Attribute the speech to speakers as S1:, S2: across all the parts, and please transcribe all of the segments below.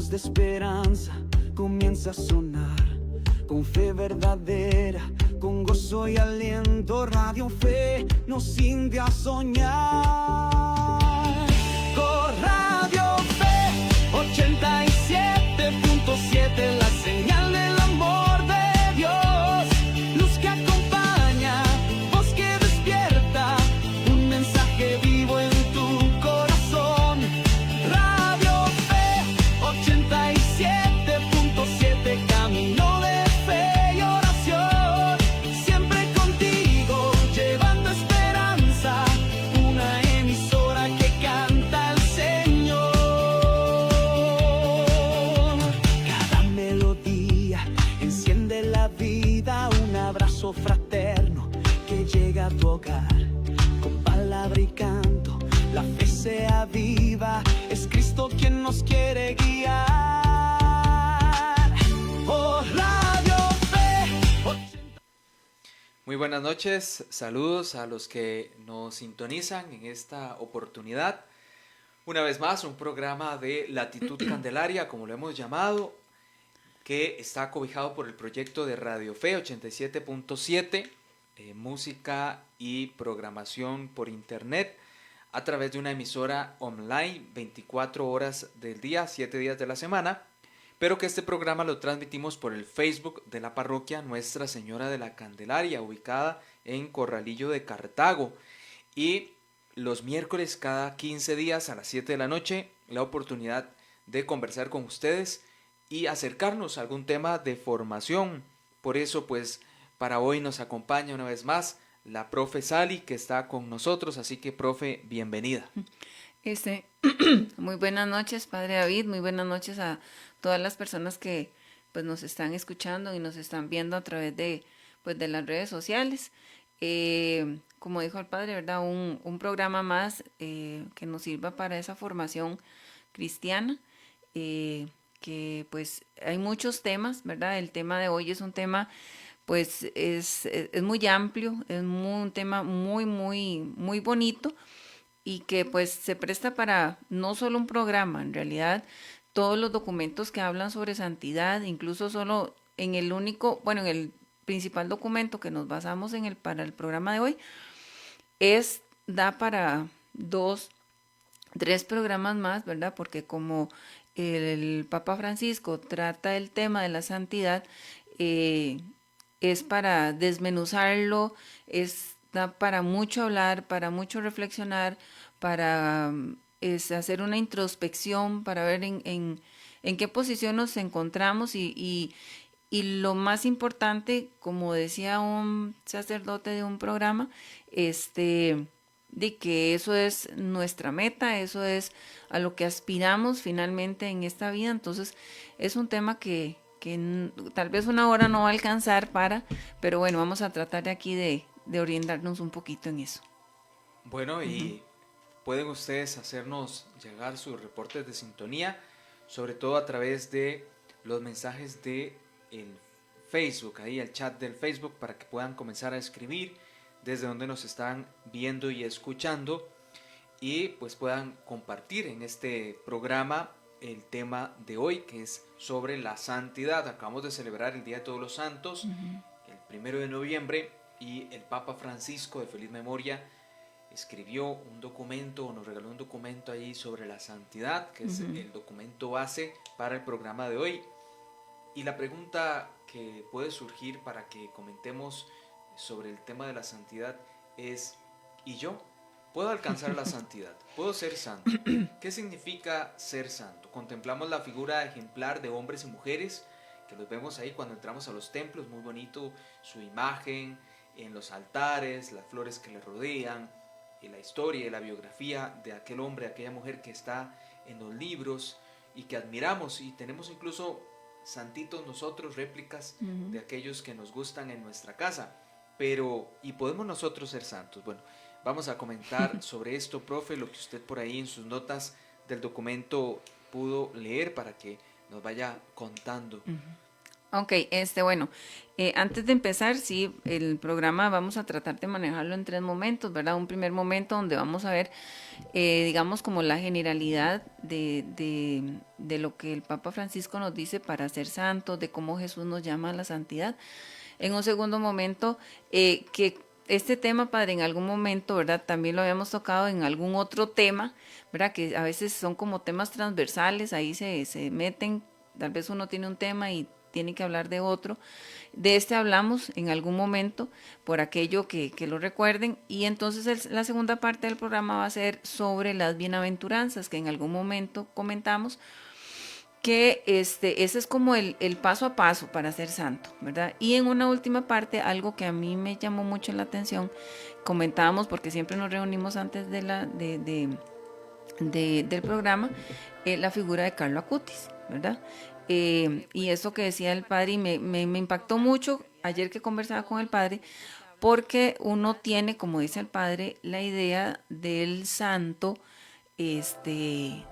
S1: voz de esperanza comienza a sonar, con fe verdadera, con gozo y aliento, Radio Fe nos invita a soñar. Con Radio Fe 87.7, la señal del amor de Dios, luz que acompaña, voz que despierta, un mensaje vivo en tu corazón. Radio Fe 87.7, camino de fe y oración, siempre contigo, llevando esperanza, una emisora que canta al Señor. Cada melodía enciende la vida, un abrazo fraterno que llega a tu hogar, con palabra y canto, la fe se aviva, es Cristo quien nos quiere guiar. Oh, Radio Fe.
S2: Muy buenas noches, saludos a los que nos sintonizan en esta oportunidad. Una vez más, un programa de Latitud Candelaria, como lo hemos llamado, que está cobijado por el proyecto de Radio Fe 87.7, música y programación por internet, a través de una emisora online 24 horas del día, 7 días de la semana, pero que este programa lo transmitimos por el Facebook de la parroquia Nuestra Señora de la Candelaria, ubicada en Corralillo de Cartago. Y los miércoles cada 15 días a las 7 de la noche, la oportunidad de conversar con ustedes y acercarnos a algún tema de formación. Por eso, pues, para hoy nos acompaña una vez más la profe Sally, que está con nosotros. Así que, profe, bienvenida.
S3: Muy buenas noches, Padre David, muy buenas noches a todas las personas que pues nos están escuchando y nos están viendo a través de las redes sociales. Como dijo el Padre, ¿verdad? Un programa más que nos sirva para esa formación cristiana, que pues hay muchos temas, ¿verdad? El tema de hoy es un tema pues es muy amplio, es un tema muy bonito, y que pues se presta para no solo un programa, en realidad todos los documentos que hablan sobre santidad, incluso solo en el principal documento que nos basamos para el programa de hoy, da para 2, 3 programas más, ¿verdad? Porque como el Papa Francisco trata el tema de la santidad, es para desmenuzarlo, da para mucho hablar, para mucho reflexionar, para hacer una introspección, para ver en qué posición nos encontramos y lo más importante, como decía un sacerdote de un programa, de que eso es nuestra meta, eso es a lo que aspiramos finalmente en esta vida. Entonces es un tema que tal vez una hora no va a alcanzar pero bueno, vamos a tratar de aquí de orientarnos un poquito en eso.
S2: Bueno, y pueden ustedes hacernos llegar sus reportes de sintonía, sobre todo a través de los mensajes de el Facebook, ahí el chat del Facebook, para que puedan comenzar a escribir desde donde nos están viendo y escuchando, y pues puedan compartir en este programa el tema de hoy, que es sobre la santidad. Acabamos de celebrar el Día de Todos los Santos, el 1 de noviembre, y el Papa Francisco, de feliz memoria, escribió un documento, o nos regaló un documento ahí sobre la santidad, que es el documento base para el programa de hoy. Y la pregunta que puede surgir para que comentemos sobre el tema de la santidad es: ¿y yo? ¿Puedo alcanzar la santidad? ¿Puedo ser santo? ¿Qué significa ser santo? Contemplamos la figura ejemplar de hombres y mujeres que los vemos ahí cuando entramos a los templos, muy bonito su imagen en los altares, las flores que le rodean, y la historia y la biografía de aquel hombre, aquella mujer que está en los libros y que admiramos, y tenemos incluso santitos nosotros, réplicas de aquellos que nos gustan en nuestra casa. Pero, ¿y podemos nosotros ser santos? Bueno, vamos a comentar sobre esto, profe, lo que usted por ahí en sus notas del documento pudo leer, para que nos vaya contando.
S3: Ok, bueno, antes de empezar, sí, el programa vamos a tratar de manejarlo en 3 momentos, ¿verdad? Un primer momento donde vamos a ver, digamos, como la generalidad de lo que el Papa Francisco nos dice para ser santos, de cómo Jesús nos llama a la santidad. En un segundo momento, que este tema, padre, en algún momento, ¿verdad? También lo habíamos tocado en algún otro tema, ¿verdad? Que a veces son como temas transversales, ahí se meten, tal vez uno tiene un tema y tiene que hablar de otro. De este hablamos en algún momento, por aquello que lo recuerden, y entonces la segunda parte del programa va a ser sobre las bienaventuranzas, que en algún momento comentamos, que ese es como el paso a paso para ser santo, ¿verdad? Y en una última parte, algo que a mí me llamó mucho la atención, comentábamos, porque siempre nos reunimos antes del programa, la figura de Carlo Acutis, ¿verdad? Y eso que decía el padre, y me impactó mucho ayer que conversaba con el padre, porque uno tiene, como dice el padre, la idea del santo, de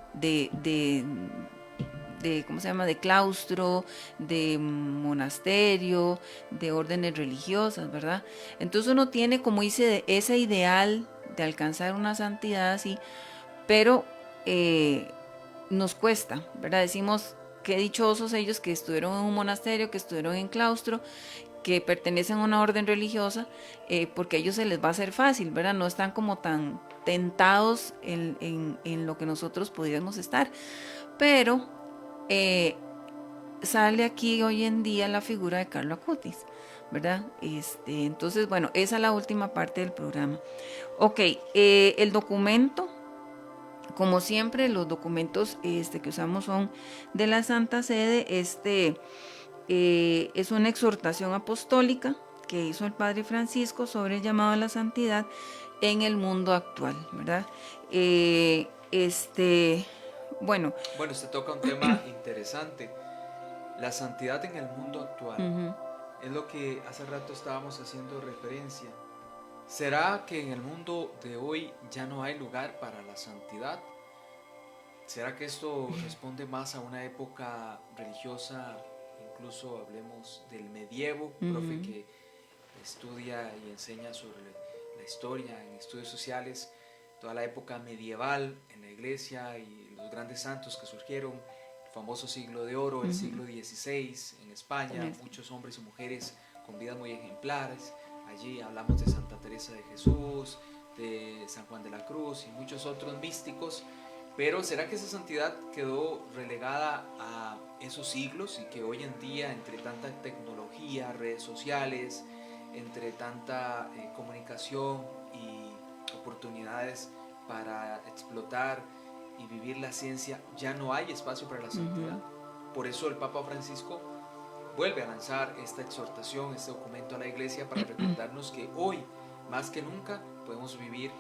S3: ¿cómo se llama?, de claustro, de monasterio, de órdenes religiosas, ¿verdad? Entonces uno tiene como ese ideal de alcanzar una santidad así, pero nos cuesta, ¿verdad? Decimos qué dichosos ellos que estuvieron en un monasterio, que estuvieron en claustro, que pertenecen a una orden religiosa, porque a ellos se les va a hacer fácil, ¿verdad? No están como tan tentados en lo que nosotros pudiéramos estar. Pero sale aquí hoy en día la figura de Carlo Acutis, ¿verdad? Entonces, bueno, esa es la última parte del programa. Ok, el documento, como siempre, los documentos que usamos son de la Santa Sede. Es una exhortación apostólica que hizo el Padre Francisco sobre el llamado a la santidad en el mundo actual, ¿verdad? Bueno,
S2: Bueno, usted toca un tema interesante. La santidad en el mundo actual. Es lo que hace rato estábamos haciendo referencia. ¿Será que en el mundo de hoy ya no hay lugar para la santidad? ¿Será que esto responde más a una época religiosa? Incluso hablemos del medievo, profe que estudia y enseña sobre la historia en estudios sociales, toda la época medieval en la iglesia y los grandes santos que surgieron, el famoso siglo de oro, el siglo XVI en España, muchos hombres y mujeres con vidas muy ejemplares. Allí hablamos de Santa Teresa de Jesús, de San Juan de la Cruz y muchos otros místicos. Pero ¿será que esa santidad quedó relegada a esos siglos y que hoy en día, entre tanta tecnología, redes sociales, entre tanta comunicación y oportunidades para explotar y vivir la ciencia, ya no hay espacio para la santidad? Por eso el Papa Francisco vuelve a lanzar esta exhortación, este documento a la Iglesia para recordarnos que hoy, más que nunca, podemos vivir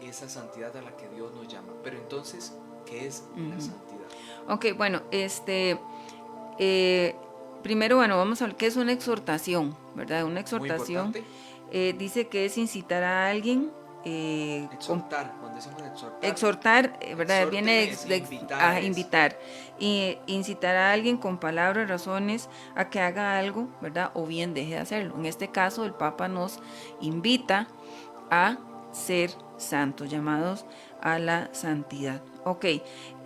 S2: esa santidad a la que Dios nos llama. Pero entonces, ¿qué es la santidad?
S3: Ok, bueno, primero, bueno, vamos a ver qué es una exhortación, ¿verdad? Una exhortación dice que es incitar a alguien.
S2: Exhortar, cuando decimos
S3: exhortar, ¿verdad? Viene
S2: de
S3: invitar. Y incitar a alguien con palabras, razones a que haga algo, ¿verdad? O bien deje de hacerlo. En este caso, el Papa nos invita a ser santos, llamados a la santidad. Ok,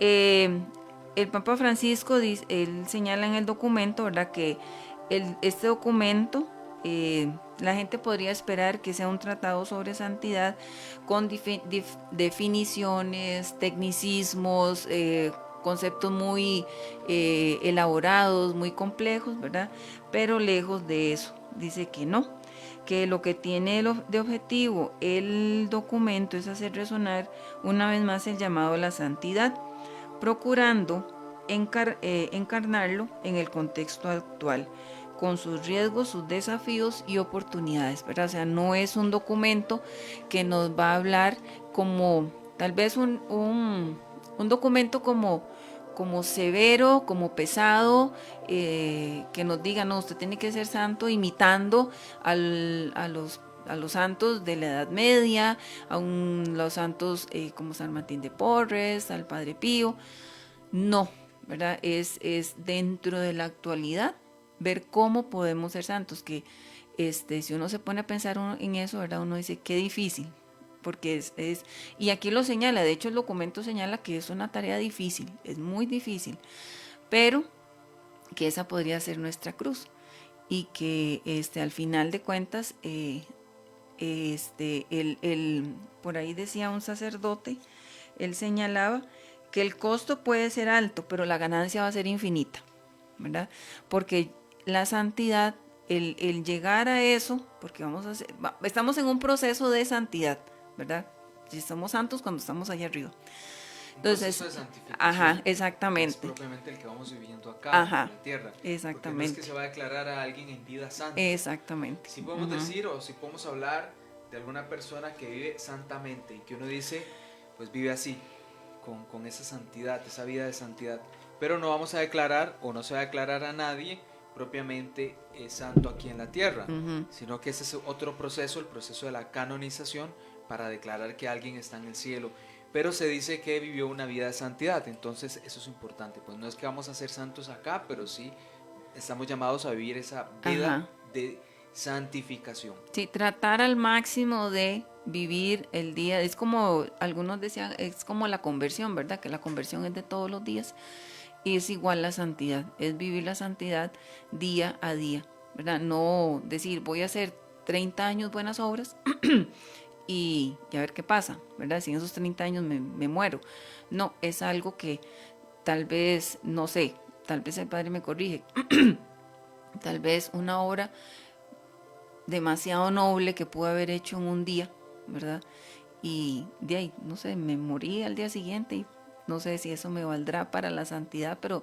S3: el Papa Francisco él señala en el documento, ¿verdad?, que este documento, la gente podría esperar que sea un tratado sobre santidad con definiciones, tecnicismos, conceptos muy elaborados, muy complejos, ¿verdad? Pero lejos de eso, dice que no, que lo que tiene de objetivo el documento es hacer resonar una vez más el llamado a la santidad, procurando encarnarlo en el contexto actual, con sus riesgos, sus desafíos y oportunidades, ¿verdad? O sea, no es un documento que nos va a hablar como, tal vez un documento como severo, como pesado, que nos diga, no, usted tiene que ser santo imitando a los santos de la Edad Media, a los santos como San Martín de Porres, al Padre Pío. No, ¿verdad? Es dentro de la actualidad, ver cómo podemos ser santos, que si uno se pone a pensar en eso, ¿verdad? Uno dice, qué difícil, porque y aquí lo señala, de hecho el documento señala que es una tarea difícil, es muy difícil, pero que esa podría ser nuestra cruz y que al final de cuentas, por ahí decía un sacerdote, él señalaba que el costo puede ser alto, pero la ganancia va a ser infinita, ¿verdad? Porque la santidad, el llegar a eso, porque estamos en un proceso de santidad, ¿verdad? Si somos santos cuando estamos allá arriba. Entonces,
S2: proceso de santificación.
S3: Ajá, exactamente.
S2: Es propiamente el que vamos viviendo acá,
S3: Ajá,
S2: en la tierra.
S3: exactamente.
S2: Porque no es que se va a declarar a alguien en vida santa.
S3: Exactamente.
S2: Si podemos decir, o si podemos hablar de alguna persona que vive santamente y que uno dice, pues vive así, con esa santidad, esa vida de santidad. Pero no vamos a declarar, o no se va a declarar a nadie propiamente santo aquí en la tierra, sino que ese es otro proceso, el proceso de la canonización, para declarar que alguien está en el cielo. Pero se dice que vivió una vida de santidad, entonces eso es importante. Pues no es que vamos a ser santos acá, pero sí estamos llamados a vivir esa vida de santificación.
S3: Sí, tratar al máximo de vivir el día, es como algunos decían, es como la conversión, ¿verdad? Que la conversión es de todos los días, y es igual la santidad, es vivir la santidad día a día, ¿verdad? No decir voy a hacer 30 años buenas obras y a ver qué pasa, ¿verdad? Si en esos 30 años me muero. No, es algo que tal vez, no sé, tal vez el Padre me corrige, tal vez una obra demasiado noble que pude haber hecho en un día, ¿verdad? Y de ahí, no sé, me morí al día siguiente y no sé si eso me valdrá para la santidad, pero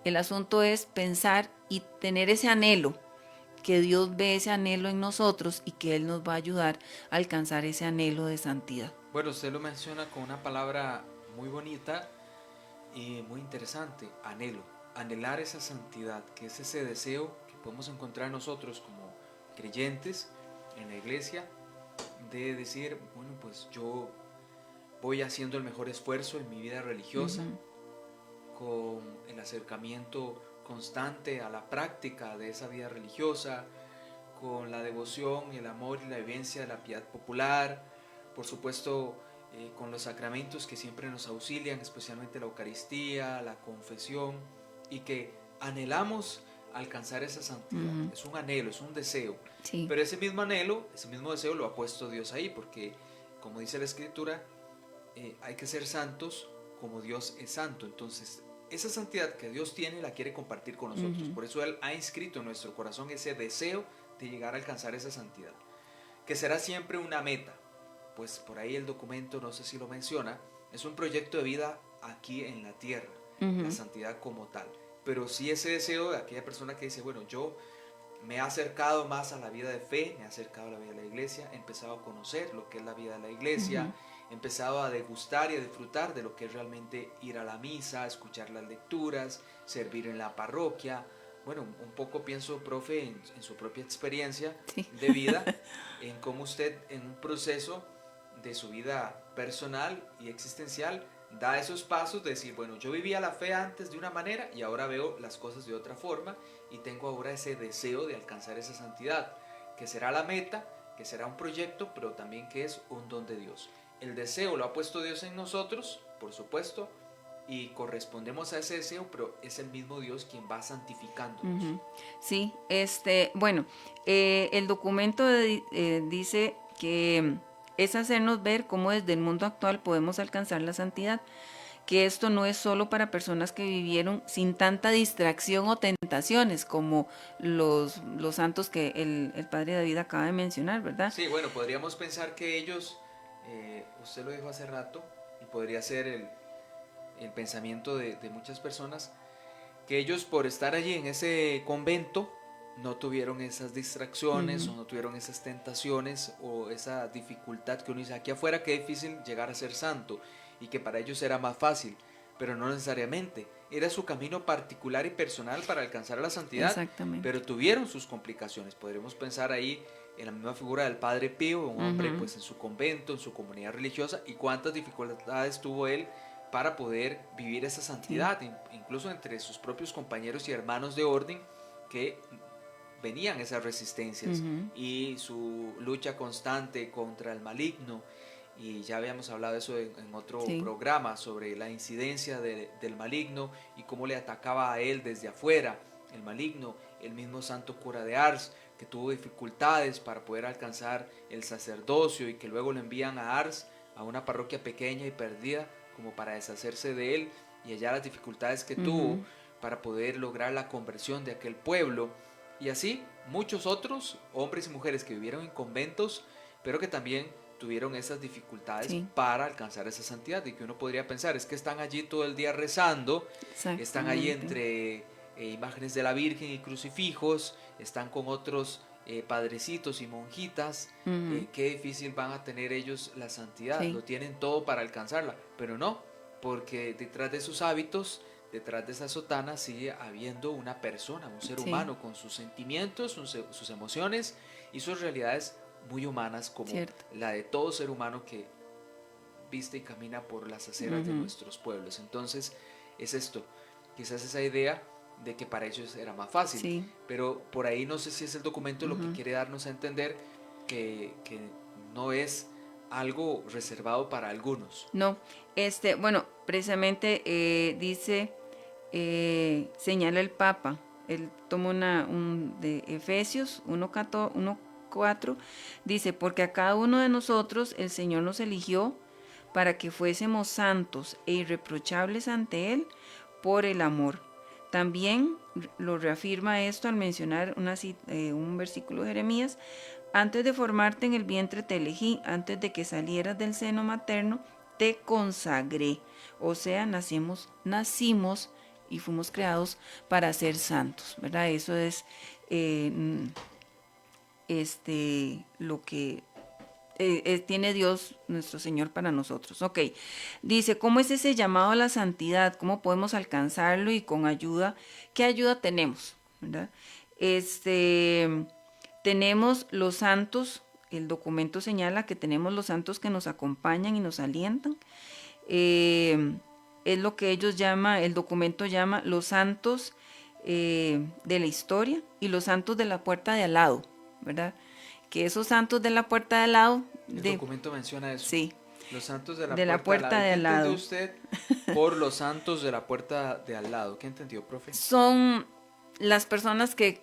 S3: el asunto es pensar y tener ese anhelo, que Dios ve ese anhelo en nosotros y que Él nos va a ayudar a alcanzar ese anhelo de santidad.
S2: Bueno, usted lo menciona con una palabra muy bonita y muy interesante, anhelo. Anhelar esa santidad, que es ese deseo que podemos encontrar nosotros como creyentes en la iglesia, de decir, bueno, pues yo voy haciendo el mejor esfuerzo en mi vida religiosa, con el acercamiento constante a la práctica de esa vida religiosa, con la devoción, el amor y la vivencia de la piedad popular, por supuesto con los sacramentos que siempre nos auxilian, especialmente la Eucaristía, la confesión, y que anhelamos alcanzar esa santidad. Es un anhelo, es un deseo.
S3: Sí.
S2: Pero ese mismo anhelo, ese mismo deseo lo ha puesto Dios ahí, porque como dice la Escritura, hay que ser santos como Dios es santo. Entonces, esa santidad que Dios tiene la quiere compartir con nosotros. Por eso Él ha inscrito en nuestro corazón ese deseo de llegar a alcanzar esa santidad, que será siempre una meta. Pues por ahí el documento, no sé si lo menciona, es un proyecto de vida aquí en la tierra, la santidad como tal. Pero sí ese deseo de aquella persona que dice, bueno, yo me he acercado más a la vida de fe, me he acercado a la vida de la iglesia, he empezado a conocer lo que es la vida de la iglesia, he empezado a degustar y a disfrutar de lo que es realmente ir a la misa, escuchar las lecturas, servir en la parroquia. Bueno, un poco pienso, profe, en su propia experiencia de vida, en cómo usted en un proceso de su vida personal y existencial da esos pasos de decir, bueno, yo vivía la fe antes de una manera y ahora veo las cosas de otra forma y tengo ahora ese deseo de alcanzar esa santidad, que será la meta, que será un proyecto, pero también que es un don de Dios. El deseo lo ha puesto Dios en nosotros, por supuesto, y correspondemos a ese deseo, pero es el mismo Dios quien va santificándonos.
S3: Sí, bueno, el documento dice que es hacernos ver cómo desde el mundo actual podemos alcanzar la santidad, que esto no es solo para personas que vivieron sin tanta distracción o tentaciones como los santos que el padre David acaba de mencionar, ¿verdad?
S2: Sí, bueno, podríamos pensar que ellos, usted lo dijo hace rato, y podría ser el pensamiento de muchas personas, que ellos por estar allí en ese convento no tuvieron esas distracciones o no tuvieron esas tentaciones o esa dificultad que uno dice aquí afuera, qué difícil llegar a ser santo, y que para ellos era más fácil, pero no necesariamente, era su camino particular y personal para alcanzar la santidad.
S3: Exactamente.
S2: Pero tuvieron sus complicaciones. Podríamos pensar ahí en la misma figura del Padre Pío, un hombre pues en su convento, en su comunidad religiosa, y cuántas dificultades tuvo él para poder vivir esa santidad, incluso entre sus propios compañeros y hermanos de orden, que venían esas resistencias
S3: Ujú.
S2: y su lucha constante contra el maligno. Y ya habíamos hablado de eso en otro
S3: Sí.
S2: programa, sobre la incidencia del maligno y cómo le atacaba a él desde afuera el maligno. El mismo santo cura de Ars, que tuvo dificultades para poder alcanzar el sacerdocio y que luego lo envían a Ars, a una parroquia pequeña y perdida, como para deshacerse de él, y allá las dificultades que tuvo
S3: Ujú.
S2: para poder lograr la conversión de aquel pueblo. Y así muchos otros hombres y mujeres que vivieron en conventos, pero que también tuvieron esas dificultades
S3: Sí,
S2: para alcanzar esa santidad. Y que uno podría pensar, es que están allí todo el día rezando, están allí
S3: exactamente.
S2: entre imágenes de la Virgen y crucifijos, están con otros padrecitos y monjitas,
S3: Ujú.
S2: qué difícil van a tener ellos la santidad,
S3: Sí,
S2: lo tienen todo para alcanzarla, pero no, porque detrás de sus hábitos, detrás de esa sotana sigue habiendo una persona, un ser
S3: sí,
S2: humano con sus sentimientos, sus emociones y sus realidades muy humanas, como
S3: cierto.
S2: la de todo ser humano que viste y camina por las aceras de
S3: Ujú.
S2: nuestros pueblos. Entonces es esto, quizás esa idea de que para ellos era más fácil,
S3: Sí.
S2: pero por ahí no sé si es el documento lo que
S3: Ujú.
S2: quiere darnos a entender que no es algo reservado para algunos.
S3: No, bueno, precisamente dice, señala el Papa, él toma de Efesios 1:4, dice, porque a cada uno de nosotros el Señor nos eligió para que fuésemos santos e irreprochables ante Él por el amor. También lo reafirma esto al mencionar un versículo de Jeremías: antes de formarte en el vientre te elegí, antes de que salieras del seno materno te consagré. O sea, nacimos y fuimos creados para ser santos, ¿verdad? Eso es lo que tiene Dios nuestro Señor para nosotros. Ok, dice, ¿cómo es ese llamado a la santidad? ¿Cómo podemos alcanzarlo y con ayuda? ¿Qué ayuda tenemos? ¿Verdad? Tenemos los santos, el documento señala que tenemos los santos que nos acompañan y nos alientan. Es lo que el documento llama los santos de la historia y los santos de la puerta de al lado, ¿verdad? Que esos santos de la puerta de al lado,
S2: El documento menciona eso.
S3: sí,
S2: Los santos de la
S3: de la
S2: puerta de al
S3: puerta
S2: lado. ¿Y
S3: de
S2: qué
S3: al
S2: entendió
S3: lado,
S2: usted por los santos de la puerta de al lado? ¿Qué entendió, profe?
S3: son las personas que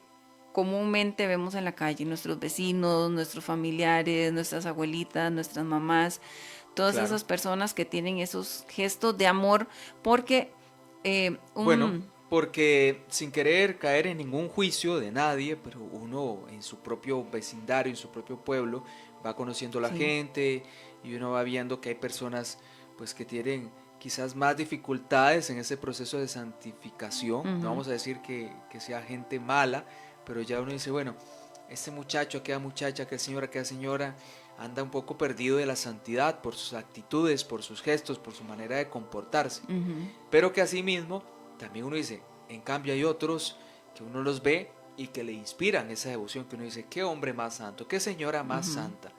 S3: comúnmente vemos en la calle, nuestros vecinos, nuestros familiares, nuestras abuelitas, nuestras mamás, todas
S2: Claro.
S3: esas personas que tienen esos gestos de amor, porque
S2: Bueno, porque sin querer caer en ningún juicio de nadie, pero uno en su propio vecindario, en su propio pueblo, va conociendo a la
S3: sí,
S2: gente y uno va viendo que hay personas pues que tienen quizás más dificultades en ese proceso de santificación. No
S3: ujú,
S2: vamos a decir que sea gente mala, pero ya uno dice, bueno, este muchacho, aquella muchacha, aquella señora, anda un poco perdido de la santidad por sus actitudes, por sus gestos, por su manera de comportarse.
S3: ujú,
S2: Pero que asimismo, también uno dice, en cambio hay otros que uno los ve y que le inspiran esa devoción, que uno dice, qué hombre más santo, qué señora más
S3: ujú,
S2: santa.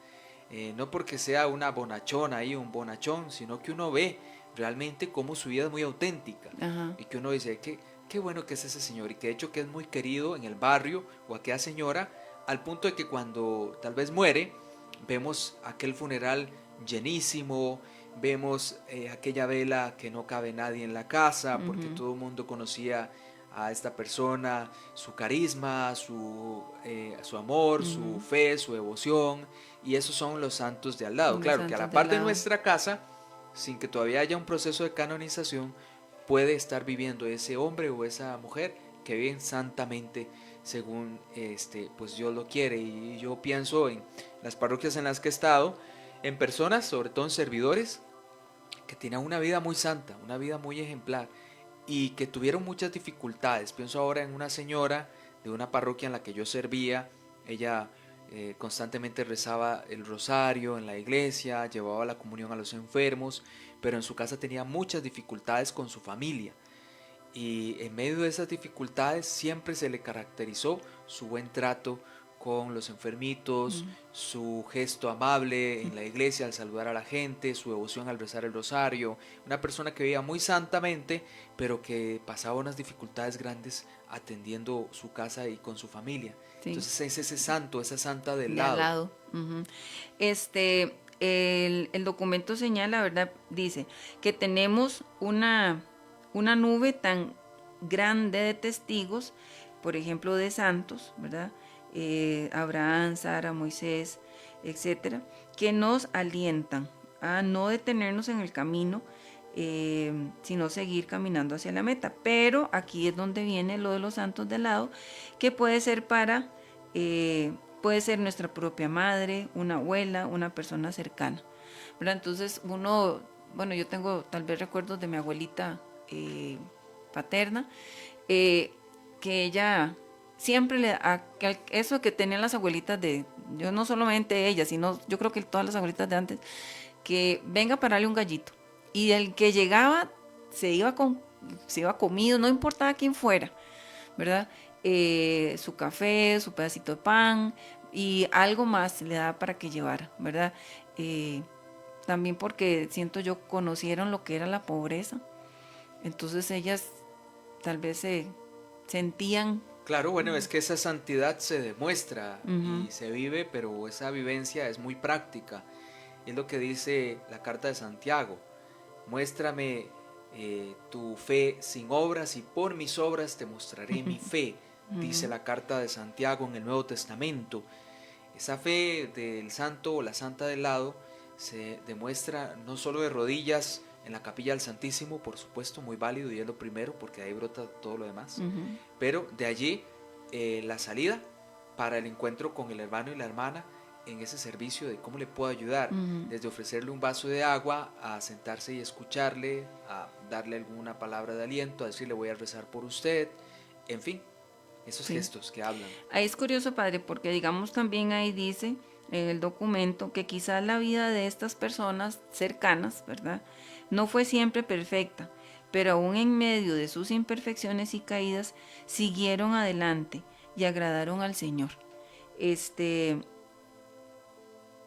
S2: No porque sea una bonachona ahí, un bonachón, sino que uno ve realmente cómo su vida es muy auténtica
S3: ajá,
S2: y que uno dice, qué bueno que es ese señor y que de hecho que es muy querido en el barrio o aquella señora, al punto de que cuando tal vez muere, vemos aquel funeral llenísimo, vemos aquella vela que no cabe nadie en la casa porque
S3: ujú,
S2: todo el mundo conocía a esta persona, su carisma, su amor, su
S3: ujú,
S2: fe, su devoción, y esos son los santos de al lado.
S3: los
S2: Claro que a
S3: santos
S2: la
S3: de al
S2: par de
S3: lado,
S2: nuestra casa, sin que todavía haya un proceso de canonización, puede estar viviendo ese hombre o esa mujer que viven santamente según pues Dios lo quiere. Y yo pienso en las parroquias en las que he estado, en personas, sobre todo en servidores, que tienen una vida muy santa, una vida muy ejemplar y que tuvieron muchas dificultades. Pienso ahora en una señora de una parroquia en la que yo servía. Ella constantemente rezaba el rosario en la iglesia, llevaba la comunión a los enfermos, pero en su casa tenía muchas dificultades con su familia. Y en medio de esas dificultades siempre se le caracterizó su buen trato con los enfermitos, su gesto amable en la iglesia al saludar a la gente, su devoción al rezar el rosario, una persona que vivía muy santamente, pero que pasaba unas dificultades grandes atendiendo su casa y con su familia.
S3: Sí.
S2: Entonces es ese santo, esa santa del
S3: De al
S2: lado.
S3: lado. Ujú. El documento señala, ¿verdad? Dice que tenemos una nube tan grande de testigos, por ejemplo, de santos, ¿verdad? Abraham, Sara, Moisés, etcétera, que nos alientan a no detenernos en el camino, sino seguir caminando hacia la meta. Pero aquí es donde viene lo de los santos de lado, que puede ser puede ser nuestra propia madre, una abuela, una persona cercana, ¿verdad? Entonces yo tengo tal vez recuerdos de mi abuelita paterna, que ella siempre eso que tenían las abuelitas yo no solamente ella, sino yo creo que todas las abuelitas de antes, que venga para darle un gallito. Y el que llegaba se iba comido, no importaba quién fuera, ¿verdad? Su café, su pedacito de pan y algo más le daba para que llevara, ¿verdad? También porque siento yo conocieron lo que era la pobreza, entonces ellas tal vez se sentían.
S2: Claro, bueno, es que esa santidad se demuestra
S3: Uh-huh.
S2: y se vive, pero esa vivencia es muy práctica. Es lo que dice la carta de Santiago. Muéstrame tu fe sin obras y por mis obras te mostraré mi fe, dice la carta de Santiago en el Nuevo Testamento. Esa fe del santo o la santa del lado se demuestra no solo de rodillas en la capilla del Santísimo, por supuesto, muy válido y es lo primero porque ahí brota todo lo demás, pero de allí la salida para el encuentro con el hermano y la hermana en ese servicio de cómo le puedo ayudar, desde ofrecerle un vaso de agua a sentarse y escucharle, a darle alguna palabra de aliento, a decirle voy a rezar por usted, en fin, esos gestos que hablan.
S3: Ahí es curioso, padre, porque digamos también ahí dice en el documento que quizás la vida de estas personas cercanas, ¿verdad?, no fue siempre perfecta, pero aún en medio de sus imperfecciones y caídas siguieron adelante y agradaron al Señor.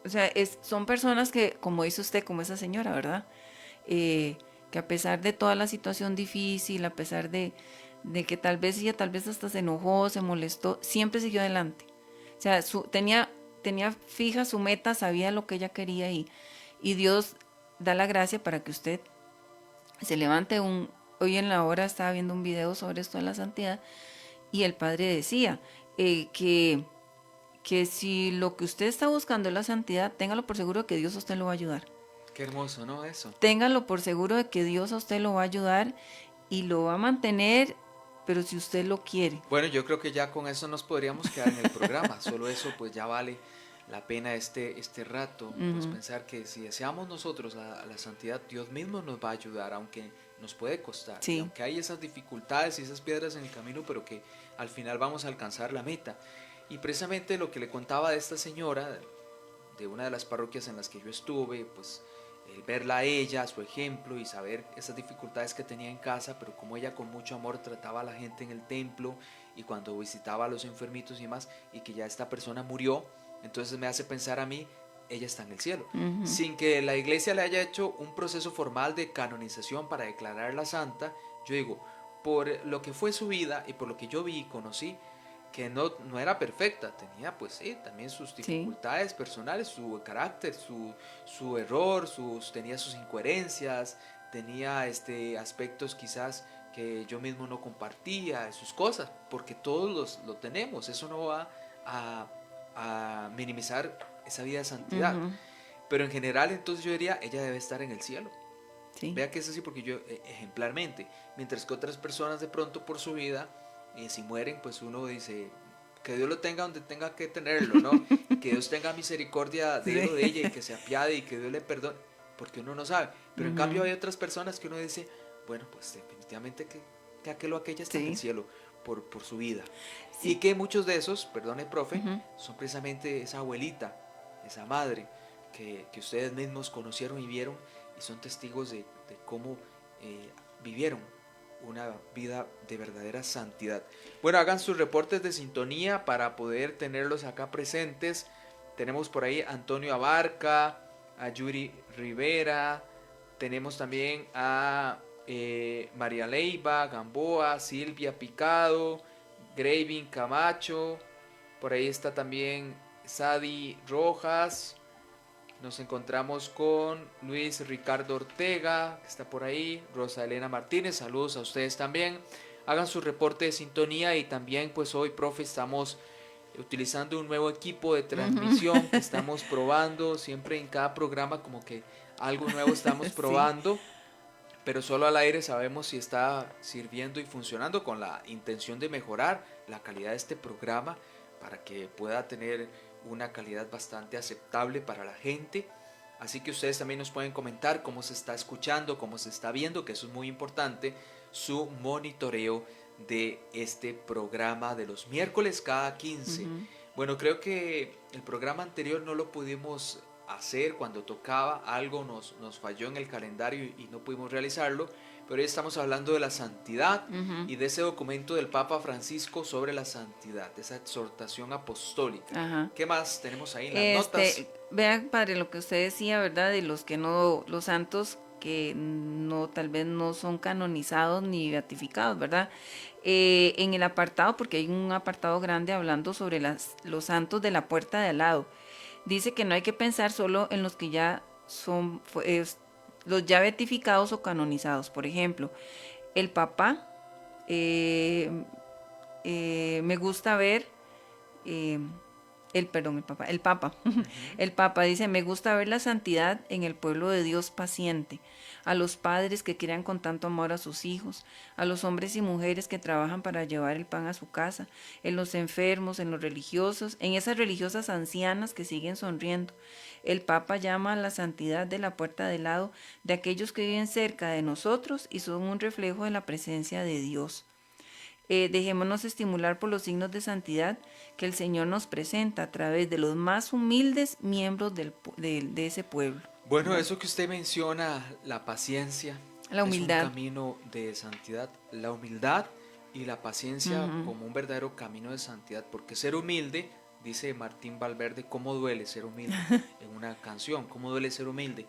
S3: O sea, son personas que, como dice usted, como esa señora, ¿verdad? Que a pesar de toda la situación difícil, a pesar de que tal vez hasta se enojó, se molestó, siempre siguió adelante. O sea, tenía fija su meta, sabía lo que ella quería y Dios da la gracia para que usted se levante. Hoy en la hora estaba viendo un video sobre esto de la santidad y el padre decía que si lo que usted está buscando es la santidad, téngalo por seguro de que Dios a usted lo va a ayudar.
S2: Qué hermoso, ¿no? Eso.
S3: Téngalo por seguro de que Dios a usted lo va a ayudar y lo va a mantener, pero si usted lo quiere.
S2: Bueno, yo creo que ya con eso nos podríamos quedar en el programa. Solo eso pues ya vale la pena este rato. Pues pensar que si deseamos nosotros la santidad, Dios mismo nos va a ayudar, aunque nos puede costar.
S3: Sí.
S2: Y aunque hay esas dificultades y esas piedras en el camino, pero que al final vamos a alcanzar la meta. Y precisamente lo que le contaba de esta señora, de una de las parroquias en las que yo estuve, pues el verla a ella, su ejemplo y saber esas dificultades que tenía en casa, pero como ella con mucho amor trataba a la gente en el templo y cuando visitaba a los enfermitos y demás, y que ya esta persona murió, entonces me hace pensar a mí, ella está en el cielo. Sin que la iglesia le haya hecho un proceso formal de canonización para declararla santa, yo digo, por lo que fue su vida y por lo que yo vi y conocí, que no era perfecta, tenía pues sí, también sus dificultades personales, su carácter, su error, tenía sus incoherencias, tenía aspectos quizás que yo mismo no compartía, sus cosas, porque todos lo tenemos, eso no va a minimizar esa vida de santidad, pero en general entonces yo diría, ella debe estar en el cielo. Sí. Vea que es así porque yo ejemplarmente, mientras que otras personas de pronto por su vida si mueren, pues uno dice que Dios lo tenga donde tenga que tenerlo, ¿no? Que Dios tenga misericordia de él o de ella y que se apiade y que Dios le perdone, porque uno no sabe. Pero en cambio hay otras personas que uno dice, bueno, pues definitivamente que aquel o aquella está en el cielo por su vida. Sí. Y que muchos de esos, perdone profe, son precisamente esa abuelita, esa madre que ustedes mismos conocieron y vieron y son testigos de cómo vivieron una vida de verdadera santidad. Bueno, hagan sus reportes de sintonía para poder tenerlos acá presentes. Tenemos por ahí a Antonio Abarca, a Yuri Rivera, tenemos también a María Leiva Gamboa, Silvia Picado, Graving Camacho, por ahí está también Sadi Rojas. Nos encontramos con Luis Ricardo Ortega, que está por ahí, Rosa Elena Martínez, saludos a ustedes también. Hagan su reporte de sintonía y también pues hoy, profe, estamos utilizando un nuevo equipo de transmisión que estamos probando, siempre en cada programa como que algo nuevo estamos probando, sí, pero solo al aire sabemos si está sirviendo y funcionando, con la intención de mejorar la calidad de este programa para que pueda tener una calidad bastante aceptable para la gente. Así que ustedes también nos pueden comentar cómo se está escuchando, cómo se está viendo, que eso es muy importante, su monitoreo de este programa de los miércoles cada 15. Bueno, creo que el programa anterior no lo pudimos hacer cuando tocaba, algo nos falló en el calendario y no pudimos realizarlo, pero hoy estamos hablando de la santidad y de ese documento del Papa Francisco sobre la santidad, de esa exhortación apostólica. ¿Qué más tenemos ahí en las notas?
S3: Vean, padre, lo que usted decía, ¿verdad? De los que no, los santos que no, tal vez no son canonizados ni beatificados, ¿verdad? En el apartado, porque hay un apartado grande hablando sobre los santos de la puerta de al lado, dice que no hay que pensar solo en los que ya son los ya beatificados o canonizados. Por ejemplo, el Papa, me gusta ver, el Papa. El Papa dice, me gusta ver la santidad en el pueblo de Dios paciente, a los padres que crían con tanto amor a sus hijos, a los hombres y mujeres que trabajan para llevar el pan a su casa, en los enfermos, en los religiosos, en esas religiosas ancianas que siguen sonriendo. El Papa llama a la santidad de la puerta del lado de aquellos que viven cerca de nosotros y son un reflejo de la presencia de Dios. Dejémonos estimular por los signos de santidad que el Señor nos presenta a través de los más humildes miembros de ese pueblo.
S2: Bueno, eso que usted menciona, la paciencia,
S3: la humildad,
S2: es un camino de santidad. La humildad y la paciencia como un verdadero camino de santidad, porque ser humilde, dice Martín Valverde, ¿cómo duele ser humilde? En una canción, ¿cómo duele ser humilde?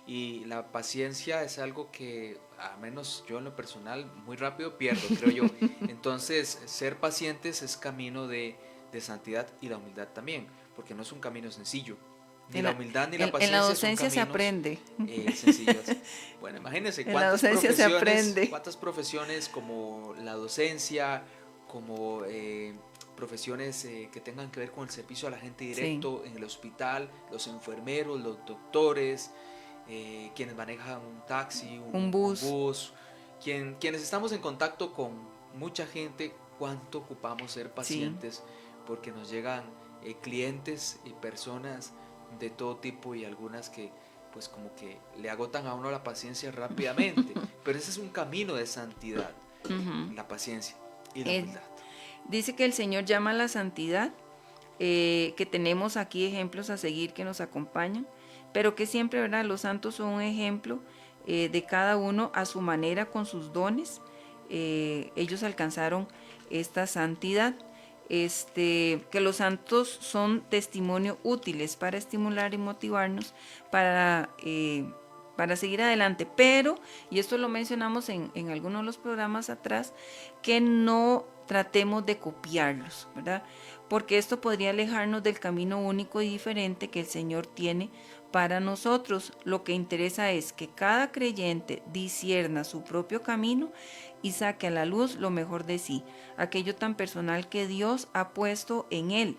S2: Y la paciencia es algo que, al menos yo en lo personal, muy rápido pierdo, creo yo. Entonces, ser pacientes es camino de santidad, y la humildad también, porque no es un camino sencillo. Ni la humildad ni la paciencia.
S3: En la docencia se aprende.
S2: Sencillos. Bueno, imagínense cuántas profesiones como la docencia, como profesiones que tengan que ver con el servicio a la gente directo, sí, en el hospital, los enfermeros, los doctores, quienes manejan un taxi, un bus, quienes estamos en contacto con mucha gente, cuánto ocupamos ser pacientes, sí, porque nos llegan clientes y personas de todo tipo, y algunas que pues como que le agotan a uno la paciencia rápidamente, pero ese es un camino de santidad, la paciencia y la humildad.
S3: Dice que el Señor llama a la santidad, que tenemos aquí ejemplos a seguir que nos acompañan, pero que siempre, ¿verdad?, los santos son un ejemplo de cada uno a su manera, con sus dones. Ellos alcanzaron esta santidad. Que los santos son testimonio útiles para estimular y motivarnos para seguir adelante, pero, y esto lo mencionamos en algunos de los programas atrás, que no tratemos de copiarlos, ¿verdad? Porque esto podría alejarnos del camino único y diferente que el Señor tiene para nosotros. Lo que interesa es que cada creyente discierna su propio camino y saque a la luz lo mejor de sí, aquello tan personal que Dios ha puesto en él,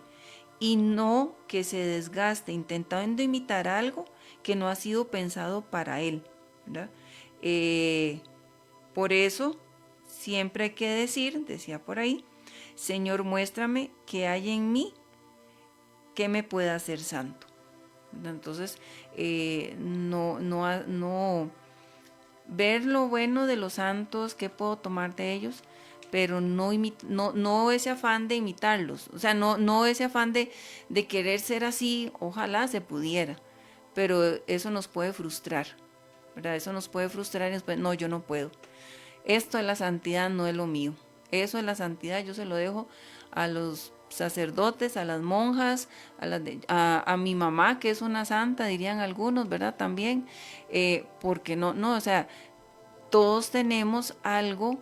S3: y no que se desgaste intentando imitar algo que no ha sido pensado para él, ¿verdad? Por eso siempre hay que decir, decía por ahí, Señor, muéstrame qué hay en mí que me pueda hacer santo. Entonces, no ver lo bueno de los santos, qué puedo tomar de ellos, pero no ese afán de imitarlos, o sea, no ese afán de querer ser así. Ojalá se pudiera, pero eso nos puede frustrar, ¿verdad? Eso nos puede frustrar y después, no, yo no puedo. esto de la santidad no es lo mío. Eso de la santidad yo se lo dejo a los sacerdotes, a las monjas, a mi mamá, que es una santa, dirían algunos, ¿verdad? También, porque no, o sea, todos tenemos algo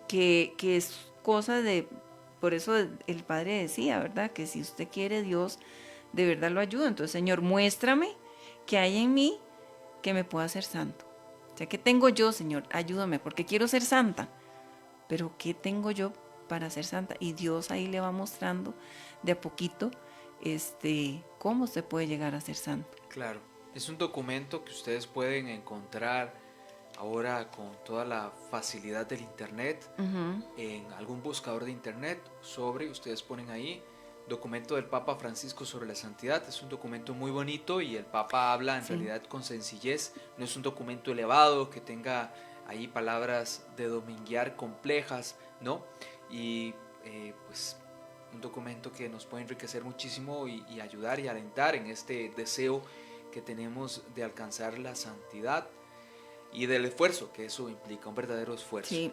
S3: que es cosa de, por eso el Padre decía, ¿verdad? Que si usted quiere, Dios de verdad lo ayuda. Entonces, Señor, muéstrame qué hay en mí que me pueda hacer santo. O sea, ¿qué tengo yo, Señor? Ayúdame, porque quiero ser santa. Pero ¿qué tengo yo para ser santa? Y Dios ahí le va mostrando de a poquito cómo se puede llegar a ser santo.
S2: Claro, es un documento que ustedes pueden encontrar ahora con toda la facilidad del internet, en algún buscador de internet. Ustedes ponen ahí documento del Papa Francisco sobre la santidad. Es un documento muy bonito y el Papa habla en realidad con sencillez. No es un documento elevado que tenga ahí palabras de dominguear complejas, ¿no? Y pues un documento que nos puede enriquecer muchísimo y ayudar y alentar en este deseo que tenemos de alcanzar la santidad y del esfuerzo que eso implica, un verdadero esfuerzo.
S3: Sí,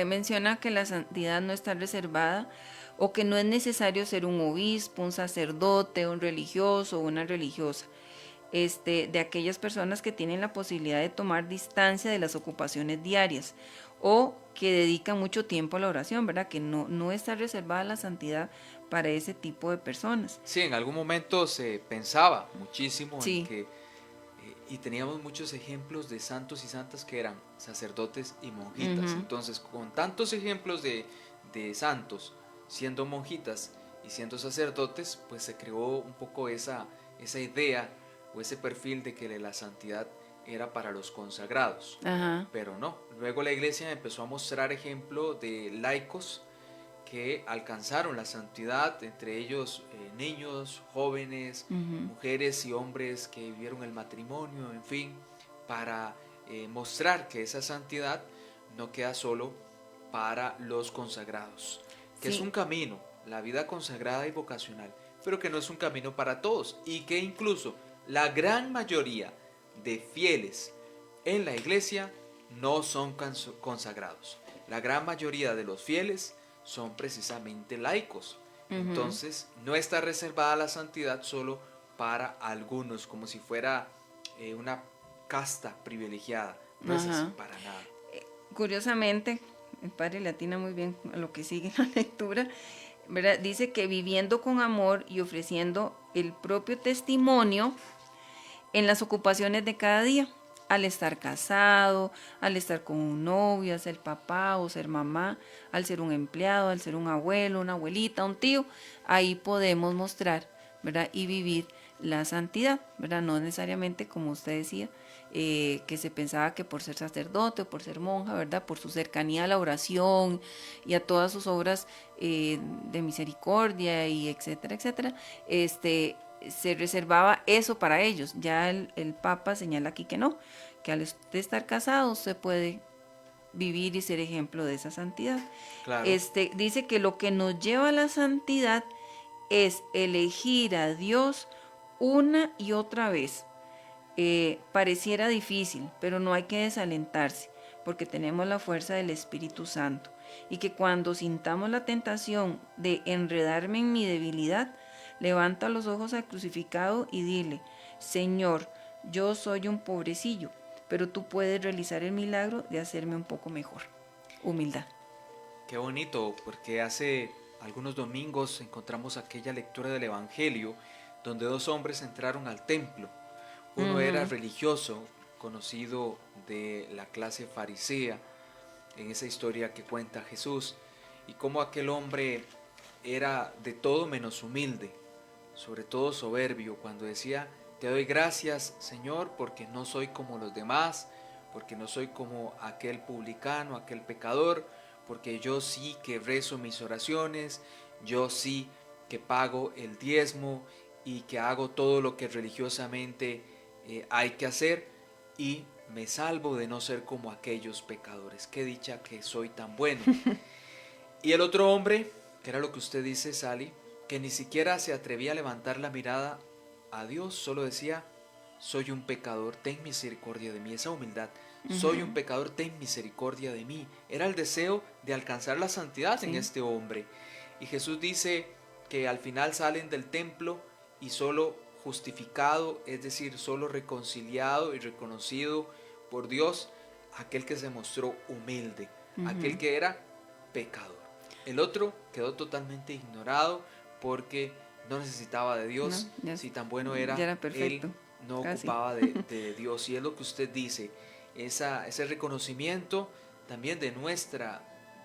S3: menciona que la santidad no está reservada o que no es necesario ser un obispo, un sacerdote, un religioso o una religiosa. De aquellas personas que tienen la posibilidad de tomar distancia de las ocupaciones diarias o que dedican mucho tiempo a la oración, ¿verdad? Que no está reservada la santidad para ese tipo de personas.
S2: Sí, en algún momento se pensaba muchísimo
S3: sí.
S2: en que y teníamos muchos ejemplos de santos y santas que eran sacerdotes y monjitas. Entonces, con tantos ejemplos de santos siendo monjitas y siendo sacerdotes, pues se creó un poco esa idea o ese perfil de que la santidad era para los consagrados. Pero no, luego la iglesia empezó a mostrar ejemplo de laicos que alcanzaron la santidad, entre ellos niños, jóvenes, mujeres y hombres que vivieron el matrimonio, en fin, para mostrar que esa santidad no queda solo para los consagrados, que es un camino, la vida consagrada y vocacional, pero que no es un camino para todos y que incluso la gran mayoría de fieles en la iglesia no son consagrados. La gran mayoría de los fieles son precisamente laicos. Entonces, no está reservada la santidad solo para algunos, como si fuera una casta privilegiada. No es así para nada.
S3: Curiosamente, el padre le atina muy bien a lo que sigue en la lectura, ¿verdad? Dice que viviendo con amor y ofreciendo el propio testimonio en las ocupaciones de cada día, al estar casado, al estar con un novio, al ser papá o ser mamá, al ser un empleado, al ser un abuelo, una abuelita, un tío, ahí podemos mostrar, ¿verdad? Y vivir la santidad, ¿verdad? No necesariamente, como usted decía, que se pensaba que por ser sacerdote o por ser monja, ¿verdad? Por su cercanía a la oración y a todas sus obras de misericordia y etcétera, etcétera, se reservaba eso para ellos. Ya el Papa señala aquí que no, que al estar casado se puede vivir y ser ejemplo de esa santidad.
S2: Claro.
S3: Dice que lo que nos lleva a la santidad es elegir a Dios una y otra vez. Pareciera difícil, pero no hay que desalentarse, porque tenemos la fuerza del Espíritu Santo, y que cuando sintamos la tentación de enredarme en mi debilidad, levanta los ojos al crucificado y dile: Señor, yo soy un pobrecillo, pero tú puedes realizar el milagro de hacerme un poco mejor. Humildad.
S2: Qué bonito, porque hace algunos domingos encontramos aquella lectura del Evangelio donde dos hombres entraron al templo. Uno era religioso, conocido de la clase farisea, en esa historia que cuenta Jesús, y cómo aquel hombre era de todo menos humilde, sobre todo soberbio, cuando decía: te doy gracias, Señor, porque no soy como los demás, porque no soy como aquel publicano, aquel pecador, porque yo sí que rezo mis oraciones, yo sí que pago el diezmo y que hago todo lo que religiosamente hay que hacer, y me salvo de no ser como aquellos pecadores. Qué dicha que soy tan bueno. Y el otro hombre, que era lo que usted dice, Sally, que ni siquiera se atrevía a levantar la mirada a Dios, solo decía: soy un pecador, ten misericordia de mí. Esa humildad, soy un pecador, ten misericordia de mí. Era el deseo de alcanzar la santidad en este hombre. Y Jesús dice que al final salen del templo y solo justificado, es decir, solo reconciliado y reconocido por Dios, aquel que se mostró humilde, aquel que era pecador. El otro quedó totalmente ignorado porque no necesitaba de Dios, si tan bueno era él no ocupaba de Dios. Y es lo que usted dice, ese reconocimiento también de nuestra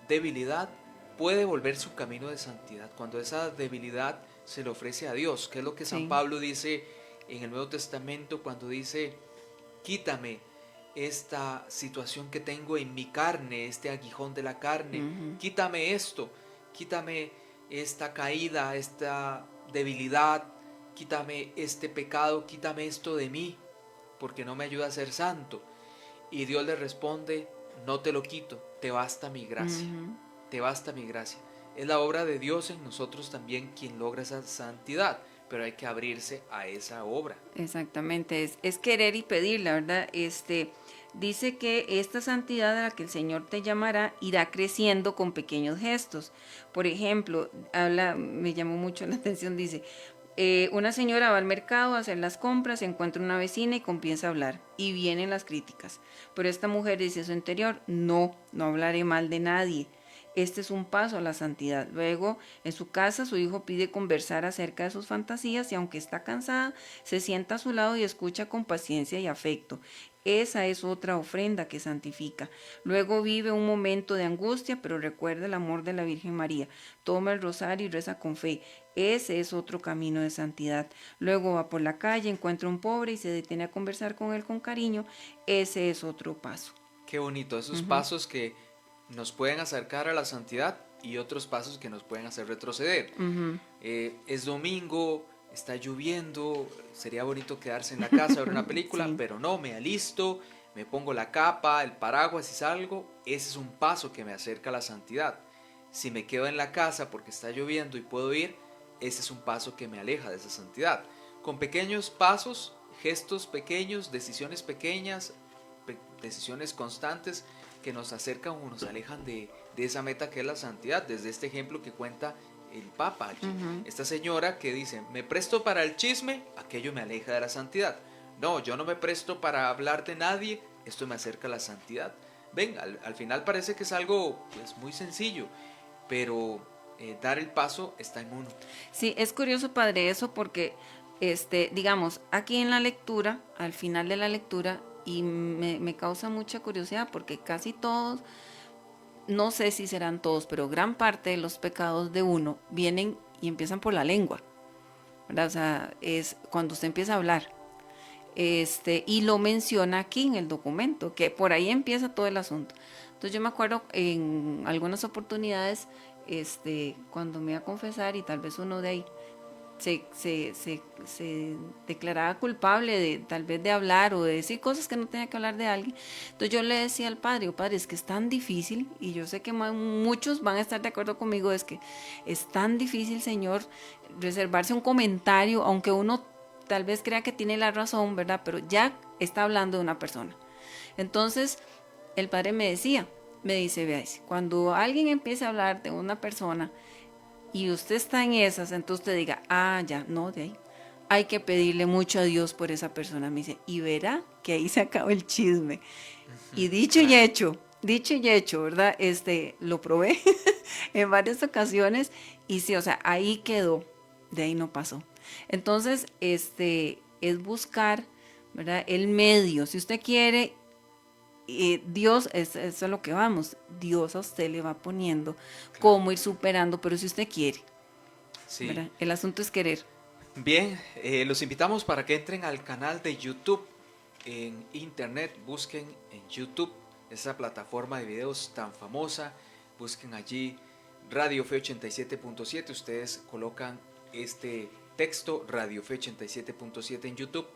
S2: debilidad puede volver su camino de santidad, cuando esa debilidad se le ofrece a Dios, que es lo que San Pablo dice en el Nuevo Testamento cuando dice, quítame esta situación que tengo en mi carne, este aguijón de la carne, quítame esto, quítame esta caída, esta debilidad, quítame este pecado, quítame esto de mí, porque no me ayuda a ser santo. Y Dios le responde, no te lo quito, te basta mi gracia, te basta mi gracia. Es la obra de Dios en nosotros también quien logra esa santidad, pero hay que abrirse a esa obra.
S3: Exactamente, es querer y pedir, la verdad. Dice que esta santidad a la que el Señor te llamará irá creciendo con pequeños gestos. Por ejemplo, me llamó mucho la atención, dice, una señora va al mercado a hacer las compras, encuentra una vecina y comienza a hablar, y vienen las críticas. Pero esta mujer dice a su interior, no hablaré mal de nadie. Este es un paso a la santidad. Luego, en su casa, su hijo pide conversar acerca de sus fantasías y aunque está cansada, se sienta a su lado y escucha con paciencia y afecto. Esa es otra ofrenda que santifica. Luego vive un momento de angustia, pero recuerda el amor de la Virgen María. Toma el rosario y reza con fe. Ese es otro camino de santidad. Luego va por la calle, encuentra un pobre y se detiene a conversar con él con cariño. Ese es otro paso.
S2: Qué bonito, esos pasos que nos pueden acercar a la santidad y otros pasos que nos pueden hacer retroceder. Es domingo, está lloviendo, sería bonito quedarse en la casa, ver una película, pero no, me alisto, me pongo la capa, el paraguas y salgo. Ese es un paso que me acerca a la santidad. Si me quedo en la casa porque está lloviendo y puedo ir, ese es un paso que me aleja de esa santidad. Con pequeños pasos, gestos pequeños, decisiones pequeñas, decisiones constantes que nos acercan o nos alejan de esa meta que es la santidad. Desde este ejemplo que cuenta el Papa, esta señora que dice, me presto para el chisme, aquello me aleja de la santidad. No, yo no me presto para hablar de nadie, esto me acerca a la santidad. Ven, al final parece que es algo pues, muy sencillo, pero dar el paso está en uno.
S3: Sí, es curioso, padre, eso porque, digamos, aquí en la lectura, al final de la lectura, y me causa mucha curiosidad porque casi todos, no sé si serán todos, pero gran parte de los pecados de uno vienen y empiezan por la lengua, ¿verdad? O sea, es cuando usted empieza a hablar. Y lo menciona aquí en el documento, que por ahí empieza todo el asunto. Entonces yo me acuerdo en algunas oportunidades, cuando me iba a confesar y tal vez uno de ahí se declaraba culpable de tal vez de hablar o de decir cosas que no tenía que hablar de alguien. Entonces yo le decía al padre, padre, es que es tan difícil, y yo sé que muchos van a estar de acuerdo conmigo, es que es tan difícil, Señor, reservarse un comentario, aunque uno tal vez crea que tiene la razón, ¿verdad? Pero ya está hablando de una persona. Entonces el padre me dice, veáis, cuando alguien empiece a hablar de una persona y usted está en esas, entonces usted diga, ya, no, de ahí hay que pedirle mucho a Dios por esa persona. Me dice, y verá que ahí se acaba el chisme. Y dicho y hecho, ¿verdad? Lo probé en varias ocasiones y sí, o sea, ahí quedó, de ahí no pasó. Entonces, es buscar, ¿verdad? El medio. Si usted quiere, Dios, eso es lo que vamos, Dios a usted le va poniendo cómo ir superando, pero si usted quiere,
S2: sí.
S3: ¿verdad? El asunto es querer.
S2: Bien, los invitamos para que entren al canal de YouTube en internet, busquen en YouTube esa plataforma de videos tan famosa, busquen allí Radio Fe 87.7, ustedes colocan este texto Radio Fe 87.7 en YouTube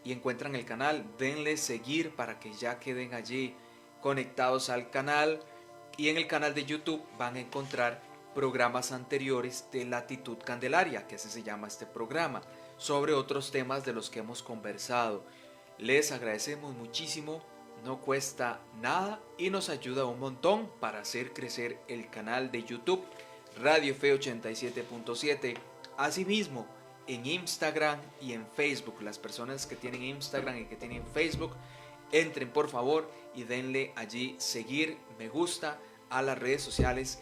S2: y encuentran el canal, denle seguir para que ya queden allí conectados al canal, y en el canal de YouTube van a encontrar programas anteriores de Latitud Candelaria, que así se llama este programa, sobre otros temas de los que hemos conversado. Les agradecemos muchísimo no cuesta nada y nos ayuda un montón para hacer crecer el canal de YouTube Radio Fe 87.7. Asimismo, en Instagram y en Facebook, las personas que tienen Instagram y que tienen Facebook, entren por favor y denle allí seguir, me gusta a las redes sociales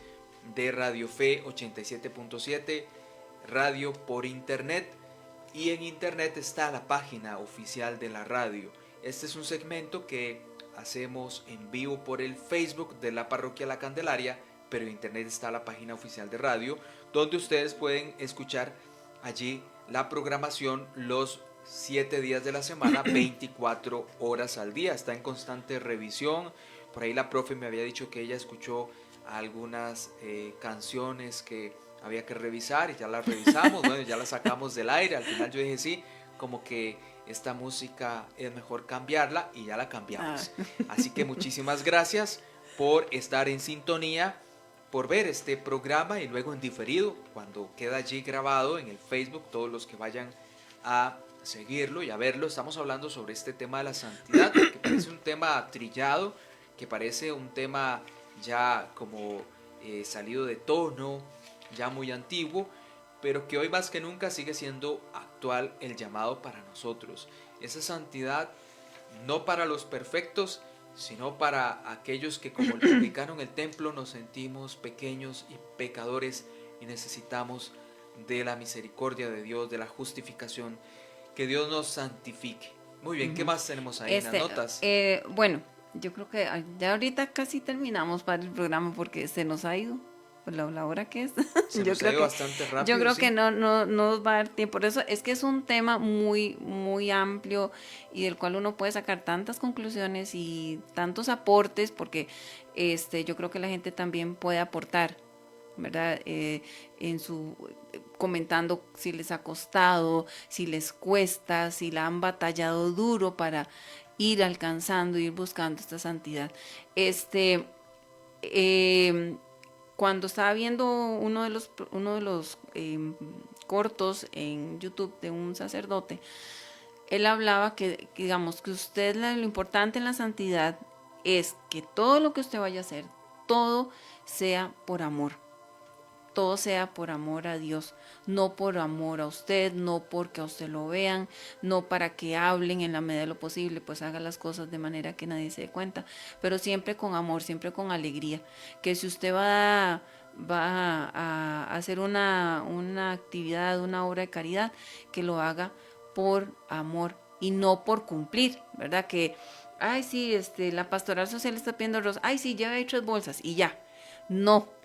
S2: de Radio Fe 87.7, radio por internet, y en internet está la página oficial de la radio. Este es un segmento que hacemos en vivo por el Facebook de la Parroquia La Candelaria, pero en internet está la página oficial de radio, donde ustedes pueden escuchar allí la programación los 7 días de la semana, 24 horas al día. Está en constante revisión. Por ahí la profe me había dicho que ella escuchó algunas canciones que había que revisar y ya las revisamos. Bueno, ya las sacamos del aire. Al final yo dije sí, como que esta música es mejor cambiarla, y ya la cambiamos. Así que muchísimas gracias por estar en sintonía, por ver este programa, y luego en diferido, cuando queda allí grabado en el Facebook, todos los que vayan a seguirlo y a verlo. Estamos hablando sobre este tema de la santidad, que parece un tema trillado, que parece un tema ya como salido de tono, ya muy antiguo, pero que hoy más que nunca sigue siendo actual el llamado para nosotros. Esa santidad no para los perfectos, sino para aquellos que, como el publicano en el templo, nos sentimos pequeños y pecadores y necesitamos de la misericordia de Dios, de la justificación, que Dios nos santifique. Muy bien, ¿qué más tenemos ahí en las notas?
S3: Bueno, yo creo que ya ahorita casi terminamos para el programa porque se nos ha ido la hora que es.
S2: Se nos ha ido bastante rápido.
S3: Yo creo
S2: sí.
S3: que no nos va a dar tiempo. Por eso es que es un tema muy, muy amplio y del cual uno puede sacar tantas conclusiones y tantos aportes, porque yo creo que la gente también puede aportar, ¿verdad? Comentando si les ha costado, si les cuesta, si la han batallado duro para ir alcanzando, ir buscando esta santidad. Cuando estaba viendo uno de los cortos en YouTube de un sacerdote, él hablaba que digamos que lo importante en la santidad es que todo lo que usted vaya a hacer, todo sea por amor. Todo sea por amor a Dios, no por amor a usted, no porque a usted lo vean, no para que hablen en la medida de lo posible, pues haga las cosas de manera que nadie se dé cuenta, pero siempre con amor, siempre con alegría. Que si usted va a hacer una actividad, una obra de caridad, que lo haga por amor y no por cumplir, ¿verdad? Que, ay, sí, la pastoral social está pidiendo arroz, ay, sí, lleve ahí 3 bolsas y ya. No.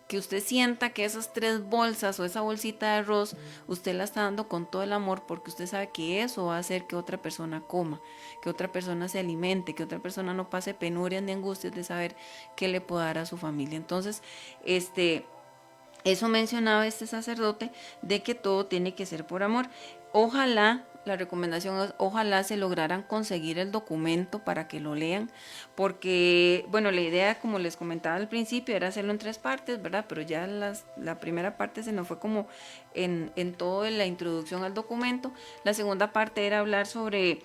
S3: Que usted sienta que esas 3 bolsas o esa bolsita de arroz, usted la está dando con todo el amor, porque usted sabe que eso va a hacer que otra persona coma, que otra persona se alimente, que otra persona no pase penurias ni angustias de saber qué le puede dar a su familia. Entonces, eso mencionaba este sacerdote, de que todo tiene que ser por amor. Ojalá, la recomendación es, ojalá se lograran conseguir el documento para que lo lean, porque, bueno, la idea, como les comentaba al principio, era hacerlo en 3 partes, ¿verdad? Pero ya la primera parte se nos fue como en toda la introducción al documento. La segunda parte era hablar sobre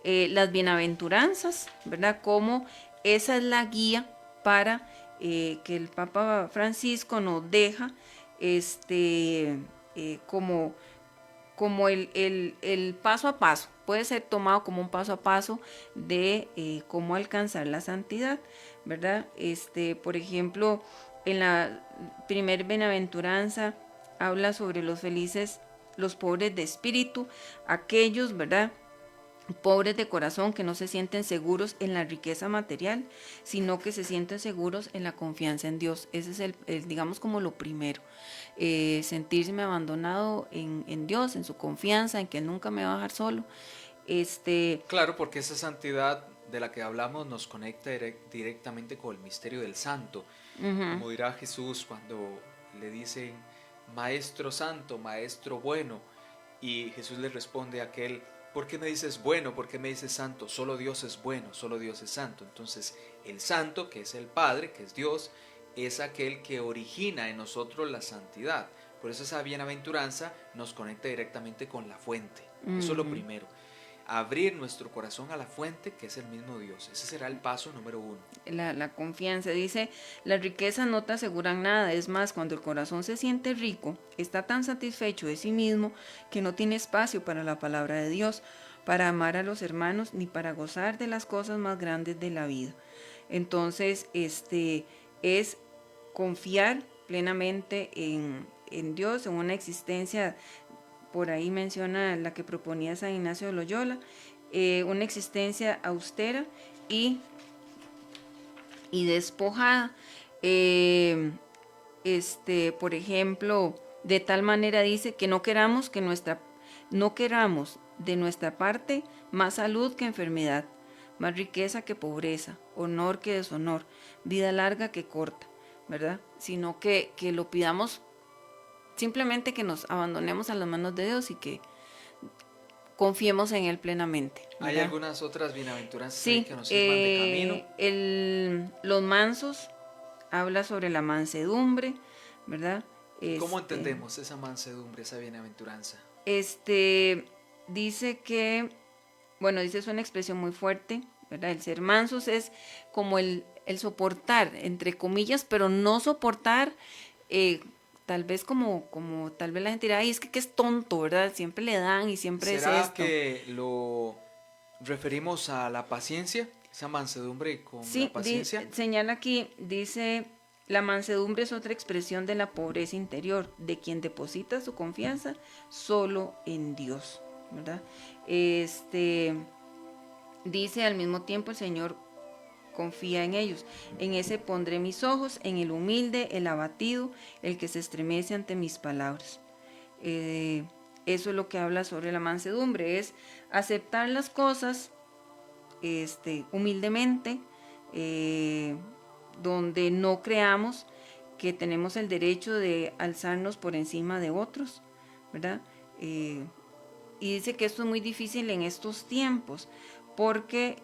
S3: las bienaventuranzas, ¿verdad? Cómo esa es la guía para que el Papa Francisco nos deja como el paso a paso, puede ser tomado como un paso a paso de cómo alcanzar la santidad, ¿verdad? Por ejemplo, en la primer bienaventuranza habla sobre los felices, los pobres de espíritu, aquellos, ¿verdad?, pobres de corazón, que no se sienten seguros en la riqueza material, sino que se sienten seguros en la confianza en Dios. Ese es el digamos, como lo primero. Sentirme abandonado en Dios, en su confianza, en que Él nunca me va a dejar solo.
S2: Claro, porque esa santidad de la que hablamos nos conecta directamente con el misterio del santo. Como dirá Jesús cuando le dicen Maestro Santo, Maestro Bueno, y Jesús le responde a aquel: ¿por qué me dices bueno? ¿Por qué me dices santo? Solo Dios es bueno, solo Dios es santo. Entonces, el santo, que es el Padre, que es Dios, es aquel que origina en nosotros la santidad. Por eso esa bienaventuranza nos conecta directamente con la fuente. Eso es lo primero. abrir nuestro corazón a la fuente que es el mismo Dios. Ese será el paso número 1.
S3: La confianza. Dice, las riquezas no te aseguran nada. Es más, cuando el corazón se siente rico, está tan satisfecho de sí mismo que no tiene espacio para la palabra de Dios, para amar a los hermanos, ni para gozar de las cosas más grandes de la vida. Entonces, es confiar plenamente en Dios, en una existencia, por ahí menciona la que proponía San Ignacio de Loyola, una existencia austera y despojada. Por ejemplo, de tal manera dice que no queramos de nuestra parte más salud que enfermedad, más riqueza que pobreza, honor que deshonor, vida larga que corta, ¿verdad? Sino que lo pidamos, simplemente que nos abandonemos a las manos de Dios y que confiemos en Él plenamente, ¿verdad?
S2: ¿Hay algunas otras bienaventuranzas
S3: Sí,
S2: que nos sirvan de camino?
S3: Los mansos habla sobre la mansedumbre, ¿verdad?
S2: ¿Cómo entendemos esa mansedumbre, esa bienaventuranza?
S3: Dice que, bueno, dice es una expresión muy fuerte, ¿verdad? El ser mansos es como el soportar, entre comillas, pero no soportar, tal vez como tal vez la gente dirá, ay, es que es tonto, ¿verdad? Siempre le dan y siempre es
S2: ¿Será
S3: esto.
S2: que lo referimos a la paciencia? Esa mansedumbre con la paciencia.
S3: Señala aquí, dice, la mansedumbre es otra expresión de la pobreza interior, de quien deposita su confianza solo en Dios, ¿verdad? Dice al mismo tiempo el Señor confía en ellos. En ese pondré mis ojos, en el humilde, el abatido, el que se estremece ante mis palabras. Eso es lo que habla sobre la mansedumbre, es aceptar las cosas humildemente, donde no creamos que tenemos el derecho de alzarnos por encima de otros, ¿verdad? Y dice que esto es muy difícil en estos tiempos, porque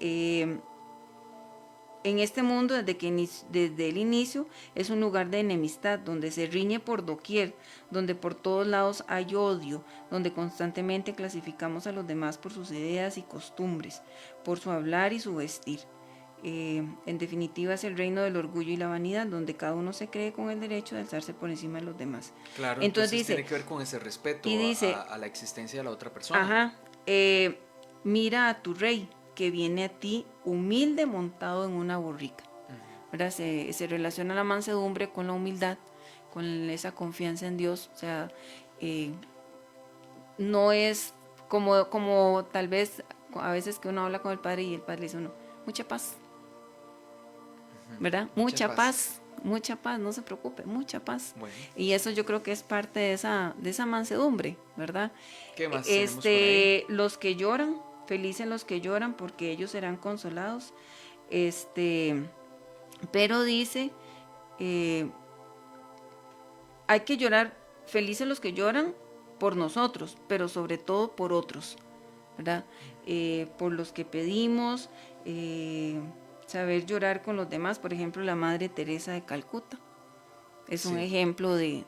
S3: en este mundo, desde el inicio, es un lugar de enemistad, donde se riñe por doquier, donde por todos lados hay odio, donde constantemente clasificamos a los demás por sus ideas y costumbres, por su hablar y su vestir. En definitiva, es el reino del orgullo y la vanidad, donde cada uno se cree con el derecho de alzarse por encima de los demás.
S2: Claro, entonces dice, tiene que ver con ese respeto a la existencia de la otra persona.
S3: Ajá, mira a tu rey, que viene a ti humilde montado en una borrica. ¿Verdad? Se relaciona la mansedumbre con la humildad, con esa confianza en Dios. O sea, no es como tal vez a veces que uno habla con el Padre y el Padre le dice a uno, mucha paz, ¿verdad? Mucha paz, no se preocupe, mucha paz. Bueno. Y eso yo creo que es parte de esa mansedumbre, ¿verdad?
S2: ¿Qué más tenemos por ahí?
S3: Los que lloran, felices los que lloran, porque ellos serán consolados. Pero dice, hay que llorar, felices los que lloran por nosotros, pero sobre todo por otros, ¿verdad? Por los que pedimos, saber llorar con los demás. Por ejemplo, la Madre Teresa de Calcuta es un ejemplo de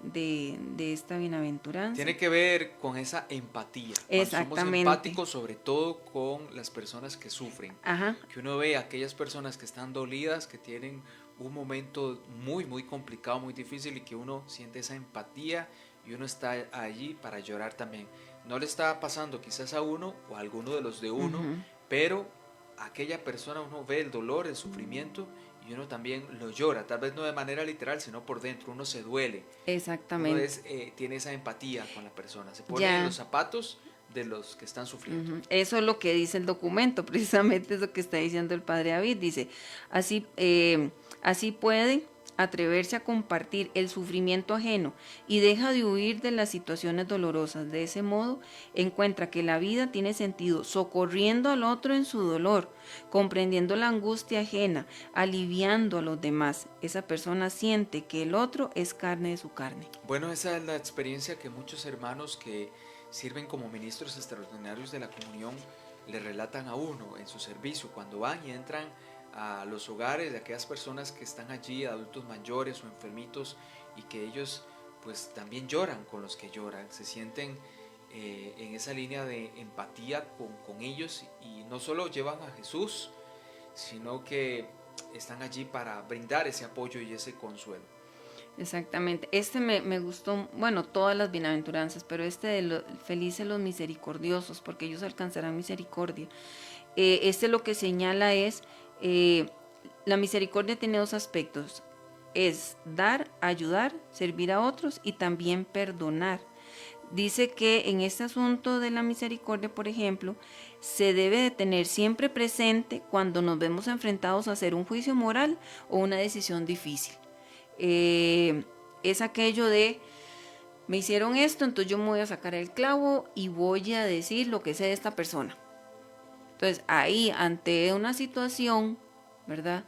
S3: esta bienaventuranza.
S2: Tiene que ver con esa empatía.
S3: Exactamente.
S2: Somos empáticos sobre todo con las personas que sufren.
S3: Ajá.
S2: Que uno ve a aquellas personas que están dolidas, que tienen un momento muy, muy complicado, muy difícil, y que uno siente esa empatía y uno está allí para llorar también. No le está pasando quizás a uno o a alguno de los de uno, pero a aquella persona uno ve el dolor, el sufrimiento, y uno también lo llora, tal vez no de manera literal, sino por dentro, uno se duele.
S3: Exactamente.
S2: Uno tiene esa empatía con la persona, se pone en los zapatos de los que están sufriendo.
S3: Eso es lo que dice el documento, precisamente es lo que está diciendo el Padre David. Dice, así puede atreverse a compartir el sufrimiento ajeno y deja de huir de las situaciones dolorosas. De ese modo encuentra que la vida tiene sentido socorriendo al otro en su dolor, comprendiendo la angustia ajena, aliviando a los demás. Esa persona siente que el otro es carne de su carne.
S2: Bueno, esa es la experiencia que muchos hermanos que sirven como ministros extraordinarios de la comunión le relatan a uno en su servicio, cuando van y entran a los hogares de aquellas personas que están allí, adultos mayores o enfermitos, y que ellos pues también lloran con los que lloran, se sienten en esa línea de empatía con ellos, y no solo llevan a Jesús, sino que están allí para brindar ese apoyo y ese consuelo.
S3: Exactamente. Me gustó, bueno, todas las bienaventuranzas, pero felices los misericordiosos, porque ellos alcanzarán misericordia. Lo que señala es, la misericordia tiene dos aspectos, es dar, ayudar, servir a otros y también perdonar. Dice que en este asunto de la misericordia, por ejemplo, se debe de tener siempre presente cuando nos vemos enfrentados a hacer un juicio moral o una decisión difícil. Es aquello de, me hicieron esto, entonces yo me voy a sacar el clavo y voy a decir lo que sé de esta persona. Entonces ahí, ante una situación, ¿verdad?,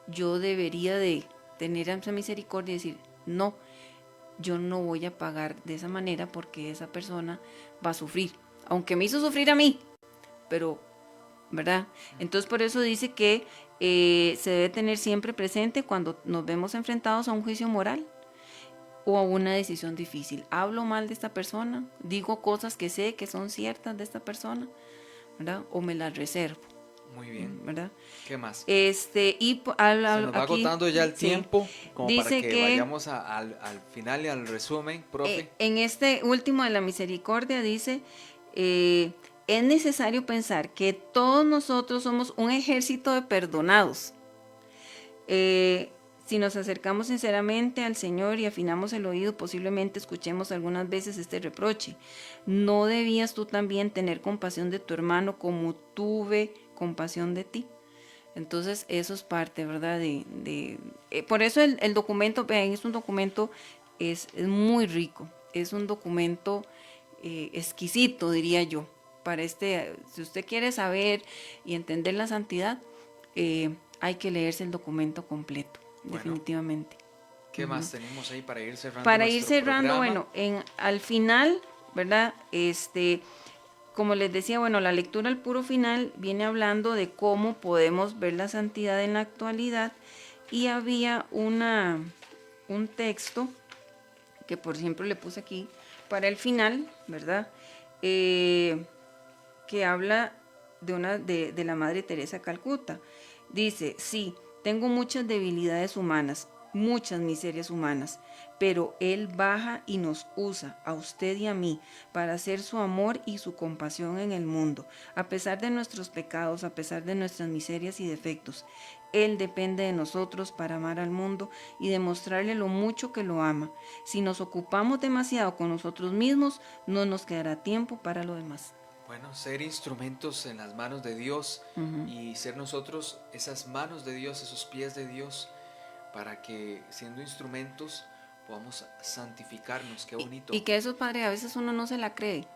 S3: yo debería de tener esa misericordia y decir, no, yo no voy a pagar de esa manera porque esa persona va a sufrir, aunque me hizo sufrir a mí, pero, ¿verdad? Entonces por eso dice que se debe tener siempre presente cuando nos vemos enfrentados a un juicio moral o a una decisión difícil. Hablo mal de esta persona, digo cosas que sé que son ciertas de esta persona, ¿verdad? O me las reservo.
S2: Muy bien.
S3: ¿Verdad?
S2: ¿Qué más?
S3: Y
S2: se nos va agotando ya el tiempo, como
S3: dice
S2: para que vayamos al final y al resumen, profe.
S3: En este último de la misericordia dice, es necesario pensar que todos nosotros somos un ejército de perdonados. Si nos acercamos sinceramente al Señor y afinamos el oído, posiblemente escuchemos algunas veces este reproche: ¿no debías tú también tener compasión de tu hermano como tuve compasión de ti? Entonces eso es parte, ¿verdad? Por eso el documento, vean, es un documento, es muy rico, es un documento exquisito, diría yo. Si usted quiere saber y entender la santidad, hay que leerse el documento completo. Bueno, definitivamente.
S2: ¿Qué más tenemos ahí para ir cerrando?
S3: Para ir cerrando, programa? Bueno, al final, ¿verdad? Como les decía, bueno, la lectura al puro final viene hablando de cómo podemos ver la santidad en la actualidad, y había un texto que por ejemplo le puse aquí para el final, ¿verdad? Que habla de la Madre Teresa de Calcuta. Dice, sí, tengo muchas debilidades humanas, muchas miserias humanas, pero Él baja y nos usa, a usted y a mí, para hacer su amor y su compasión en el mundo. A pesar de nuestros pecados, a pesar de nuestras miserias y defectos, Él depende de nosotros para amar al mundo y demostrarle lo mucho que lo ama. Si nos ocupamos demasiado con nosotros mismos, no nos quedará tiempo para lo demás.
S2: Bueno, ser instrumentos en las manos de Dios, y ser nosotros esas manos de Dios, esos pies de Dios, para que siendo instrumentos podamos santificarnos. Qué bonito.
S3: Y que eso, padre, a veces uno no se la cree.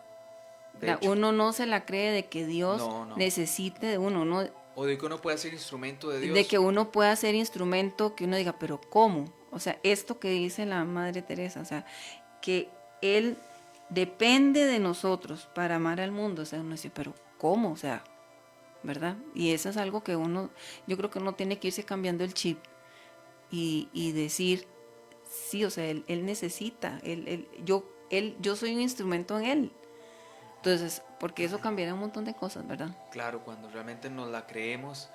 S3: Uno no se la cree de que Dios necesite de uno, ¿no?
S2: O de que uno pueda ser instrumento de Dios.
S3: De que uno pueda ser instrumento, que uno diga, pero ¿cómo? O sea, esto que dice la Madre Teresa, o sea, que Él depende de nosotros para amar al mundo. O sea, uno dice, pero ¿cómo? O sea, ¿verdad? Y eso es algo que yo creo que uno tiene que irse cambiando el chip y decir, sí, o sea, él necesita, yo soy un instrumento en Él. Entonces, porque eso cambiará un montón de cosas, ¿verdad?
S2: Claro, cuando realmente nos la creemos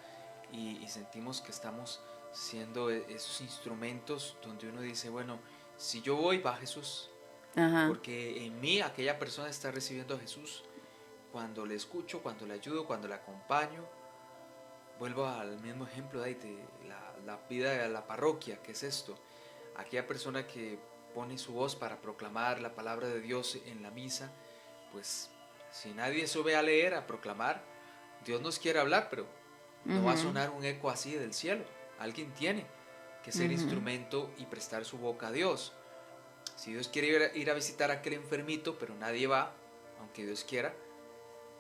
S2: y sentimos que estamos siendo esos instrumentos donde uno dice, bueno, si yo voy, va Jesús. Ajá. Porque en mí aquella persona está recibiendo a Jesús. Cuando le escucho, cuando le ayudo, cuando le acompaño. Vuelvo al mismo ejemplo de la vida de la parroquia, que es esto. Aquella persona que pone su voz para proclamar la palabra de Dios en la misa, pues si nadie sube a leer, a proclamar, Dios nos quiere hablar, pero no va a sonar un eco así del cielo. Alguien tiene que ser instrumento y prestar su boca a Dios. Si Dios quiere ir a visitar a aquel enfermito, pero nadie va, aunque Dios quiera,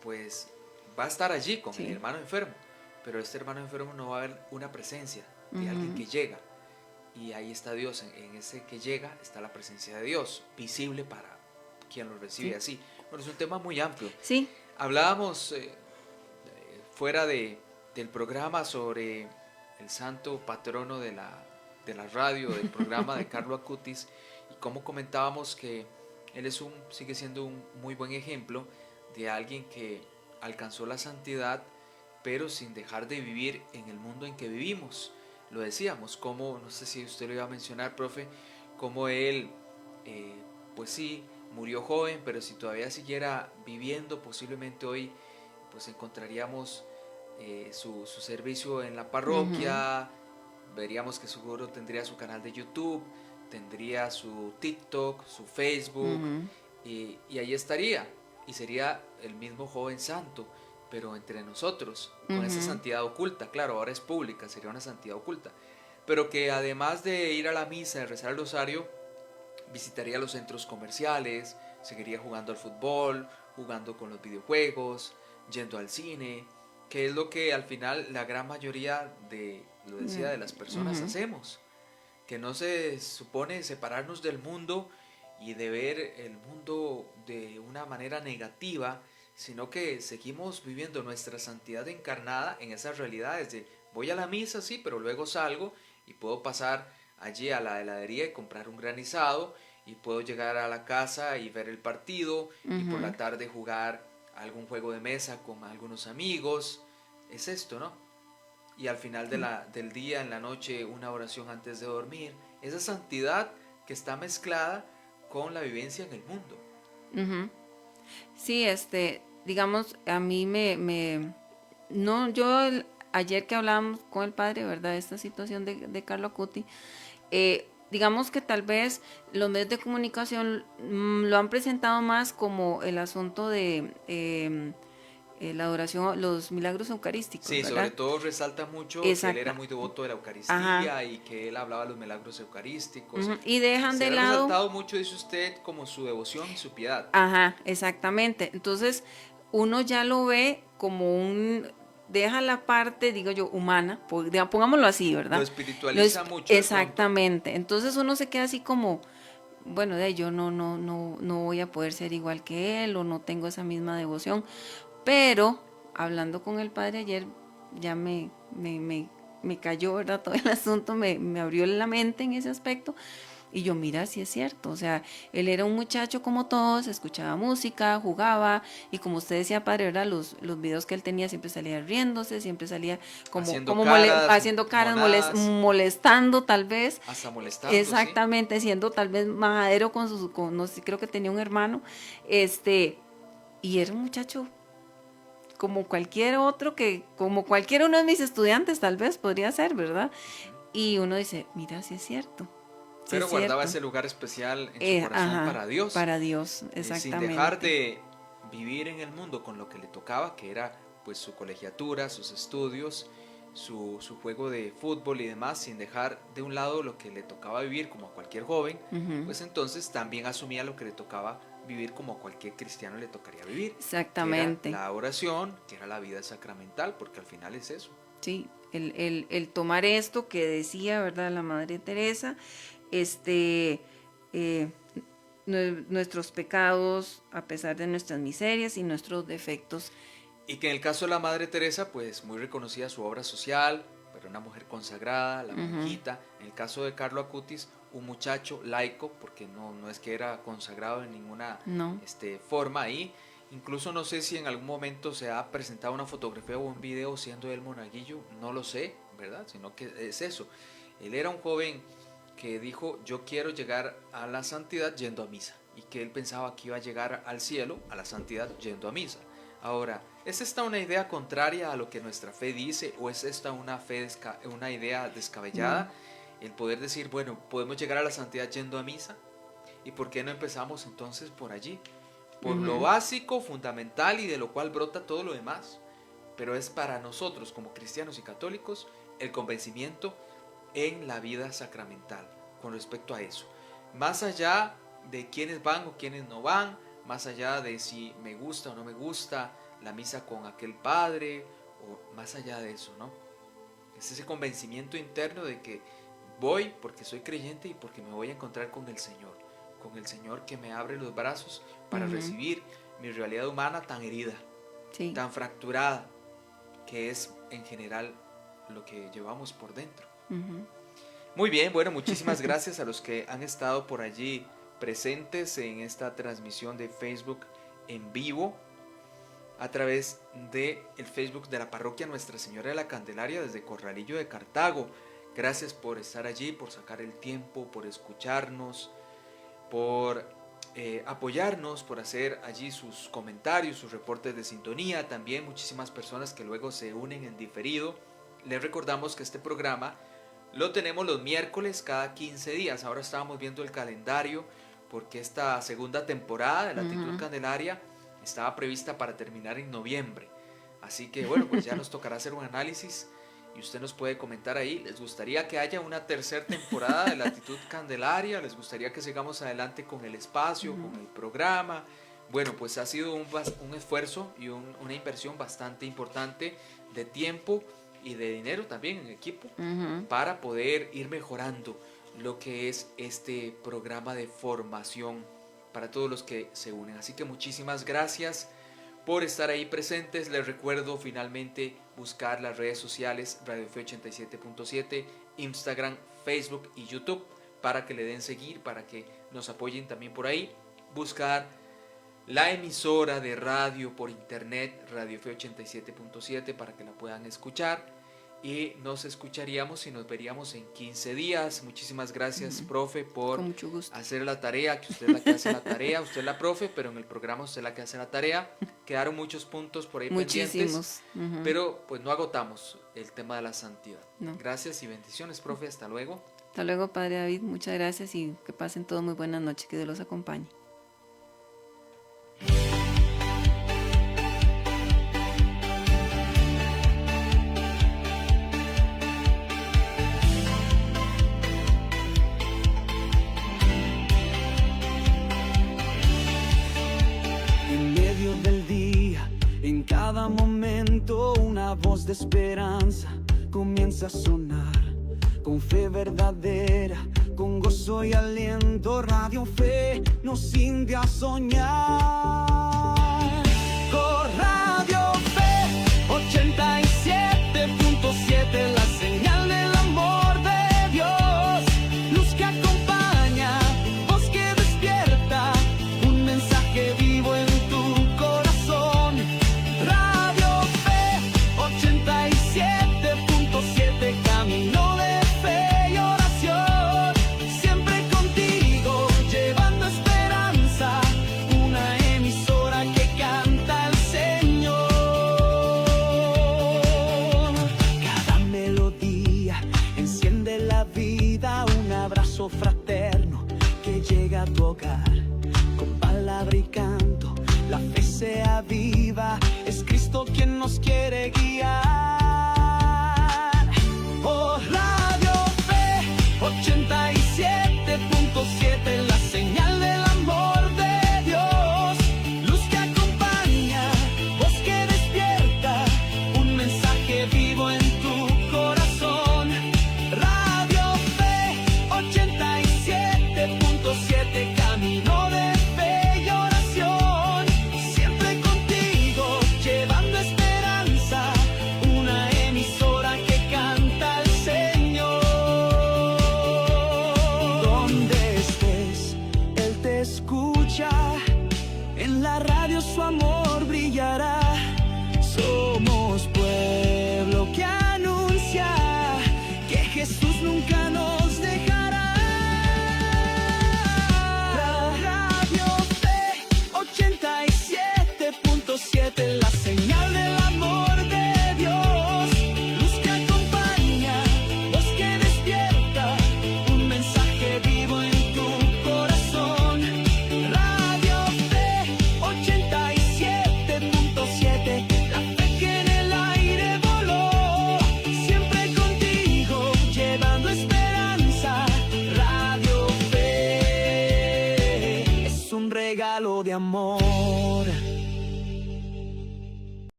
S2: pues va a estar allí con el hermano enfermo. Pero este hermano enfermo no va a ver una presencia de alguien que llega. Y ahí está Dios, en ese que llega está la presencia de Dios, visible para quien lo recibe así. Bueno, es un tema muy amplio.
S3: Sí.
S2: Hablábamos fuera del programa sobre el santo patrono de la radio, del programa de Carlo Acutis, y cómo comentábamos que él sigue siendo un muy buen ejemplo de alguien que alcanzó la santidad, pero sin dejar de vivir en el mundo en que vivimos. Lo decíamos, como, no sé si usted lo iba a mencionar, profe, como él, pues sí, murió joven, pero si todavía siguiera viviendo, posiblemente hoy pues encontraríamos su servicio en la parroquia, veríamos que seguro tendría su canal de YouTube, tendría su TikTok, su Facebook, y ahí estaría, y sería el mismo joven santo, pero entre nosotros, con esa santidad oculta. Claro, ahora es pública, sería una santidad oculta, pero que además de ir a la misa, de rezar el rosario, visitaría los centros comerciales, seguiría jugando al fútbol, jugando con los videojuegos, yendo al cine, que es lo que al final la gran mayoría de, lo decía, de las personas hacemos, que no se supone separarnos del mundo y de ver el mundo de una manera negativa, sino que seguimos viviendo nuestra santidad encarnada en esas realidades de voy a la misa, sí, pero luego salgo y puedo pasar allí a la heladería y comprar un granizado, y puedo llegar a la casa y ver el partido, y por la tarde jugar algún juego de mesa con algunos amigos. Es esto, ¿no? Y al final del día, en la noche, una oración antes de dormir. Esa santidad que está mezclada con la vivencia en el mundo.
S3: Sí, digamos, a mí no, ayer que hablábamos con el padre, ¿verdad? Esta situación de Carlo Acuti, digamos que tal vez los medios de comunicación lo han presentado más como el asunto de la adoración, los milagros eucarísticos.
S2: Sí,
S3: ¿verdad?
S2: sobre todo resalta mucho que él era muy devoto de la Eucaristía. Ajá. Y que él hablaba de los milagros eucarísticos.
S3: Y dejan de lado.
S2: Se ha resaltado mucho, dice usted, como su devoción y su piedad.
S3: Ajá, exactamente. Entonces, uno ya lo ve como deja la parte, digo yo, humana, pongámoslo así, ¿verdad?
S2: Lo espiritualiza mucho.
S3: Exactamente. Entonces uno se queda así como, bueno, yo no voy a poder ser igual que él, o no tengo esa misma devoción. Pero, hablando con el padre ayer, ya me cayó, ¿verdad? Todo el asunto, me abrió la mente en ese aspecto. Y yo, mira, sí es cierto, o sea, él era un muchacho como todos, escuchaba música, jugaba, y como usted decía, padre, ¿verdad? Los videos que él tenía siempre salía riéndose, siempre salía haciendo caras, molestando tal vez.
S2: Hasta molestando,
S3: exactamente, ¿sí? Siendo tal vez majadero no sé, creo que tenía un hermano, y era un muchacho como cualquier otro, como cualquier uno de mis estudiantes tal vez podría ser, ¿verdad? Y uno dice, mira, sí es cierto.
S2: Pero guardaba ese lugar especial en su corazón para Dios.
S3: Para Dios, exactamente.
S2: Sin dejar de vivir en el mundo con lo que le tocaba, que era pues su colegiatura, sus estudios, su juego de fútbol y demás, sin dejar de un lado lo que le tocaba vivir como a cualquier joven, pues entonces también asumía lo que le tocaba vivir como a cualquier cristiano le tocaría vivir.
S3: Exactamente.
S2: Que era la oración, que era la vida sacramental, porque al final es eso.
S3: Sí, el tomar esto que decía, ¿verdad?, la Madre Teresa, nuestros pecados a pesar de nuestras miserias y nuestros defectos.
S2: Y que en el caso de la Madre Teresa, pues muy reconocida su obra social, pero una mujer consagrada, la monjita. En el caso de Carlo Acutis, un muchacho laico, porque no es que era consagrado en ninguna forma ahí. Incluso no sé si en algún momento se ha presentado una fotografía o un video siendo él monaguillo, no lo sé, ¿verdad? Sino que es eso. Él era un joven que dijo, yo quiero llegar a la santidad yendo a misa, y que él pensaba que iba a llegar al cielo, a la santidad, yendo a misa. Ahora, ¿es esta una idea contraria a lo que nuestra fe dice, o es esta una idea descabellada? El poder decir, bueno, podemos llegar a la santidad yendo a misa, ¿y por qué no empezamos entonces por allí? Por lo básico, fundamental, y de lo cual brota todo lo demás. Pero es para nosotros como cristianos y católicos el convencimiento en la vida sacramental con respecto a eso, más allá de quiénes van o quiénes no van, más allá de si me gusta o no me gusta la misa con aquel padre, o más allá de eso, ¿no? Es ese convencimiento interno de que voy porque soy creyente y porque me voy a encontrar con el Señor que me abre los brazos para recibir mi realidad humana tan herida, tan fracturada, que es en general lo que llevamos por dentro. Muy bien, bueno, muchísimas gracias a los que han estado por allí presentes en esta transmisión de Facebook en vivo a través del Facebook de la parroquia Nuestra Señora de la Candelaria desde Corralillo de Cartago. Gracias por estar allí, por sacar el tiempo, por escucharnos, por apoyarnos, por hacer allí sus comentarios, sus reportes de sintonía. También muchísimas personas que luego se unen en diferido. Les recordamos que este programa lo tenemos los miércoles cada 15 días. Ahora estábamos viendo el calendario porque esta segunda temporada de Latitud Candelaria estaba prevista para terminar en noviembre. Así que bueno, pues ya nos tocará hacer un análisis y usted nos puede comentar ahí. ¿Les gustaría que haya una tercera temporada de Latitud Candelaria? ¿Les gustaría que sigamos adelante con el espacio, con el programa? Bueno, pues ha sido un esfuerzo y una inversión bastante importante de tiempo y de dinero también en equipo para poder ir mejorando lo que es este programa de formación para todos los que se unen. Así que muchísimas gracias por estar ahí presentes. Les recuerdo finalmente buscar las redes sociales Radio Fe 87.7, Instagram, Facebook y YouTube para que le den seguir, para que nos apoyen también por ahí. Buscar la emisora de radio por internet, Radio Fe 87.7, para que la puedan escuchar. Y nos escucharíamos y nos veríamos en 15 días. Muchísimas gracias, profe, por hacer la tarea, que usted es la que hace la tarea. Usted es la profe, pero en el programa usted es la que hace la tarea. Quedaron muchos puntos por ahí pendientes, pero pues no agotamos el tema de la santidad. No. Gracias y bendiciones, profe. Hasta luego.
S3: Hasta luego, padre David. Muchas gracias y que pasen todos muy buenas noches. Que Dios los acompañe.
S1: En cada momento una voz de esperanza comienza a sonar. Con fe verdadera, con gozo y aliento, Radio Fe nos invita a soñar. Con Radio Fe 87.7, la señal del amor de Dios, luz que acompaña, voz que despierta, un mensaje vivo en tu corazón. Radio Fe 87.7, camino de fe y oración, siempre contigo, llevando esperanza, una emisora que canta al Señor. Cada melodía enciende la vida, un abrazo fraterno que llega a tu hogar. Con palabra y canto, la fe se aviva, es Cristo quien nos quiere guiar.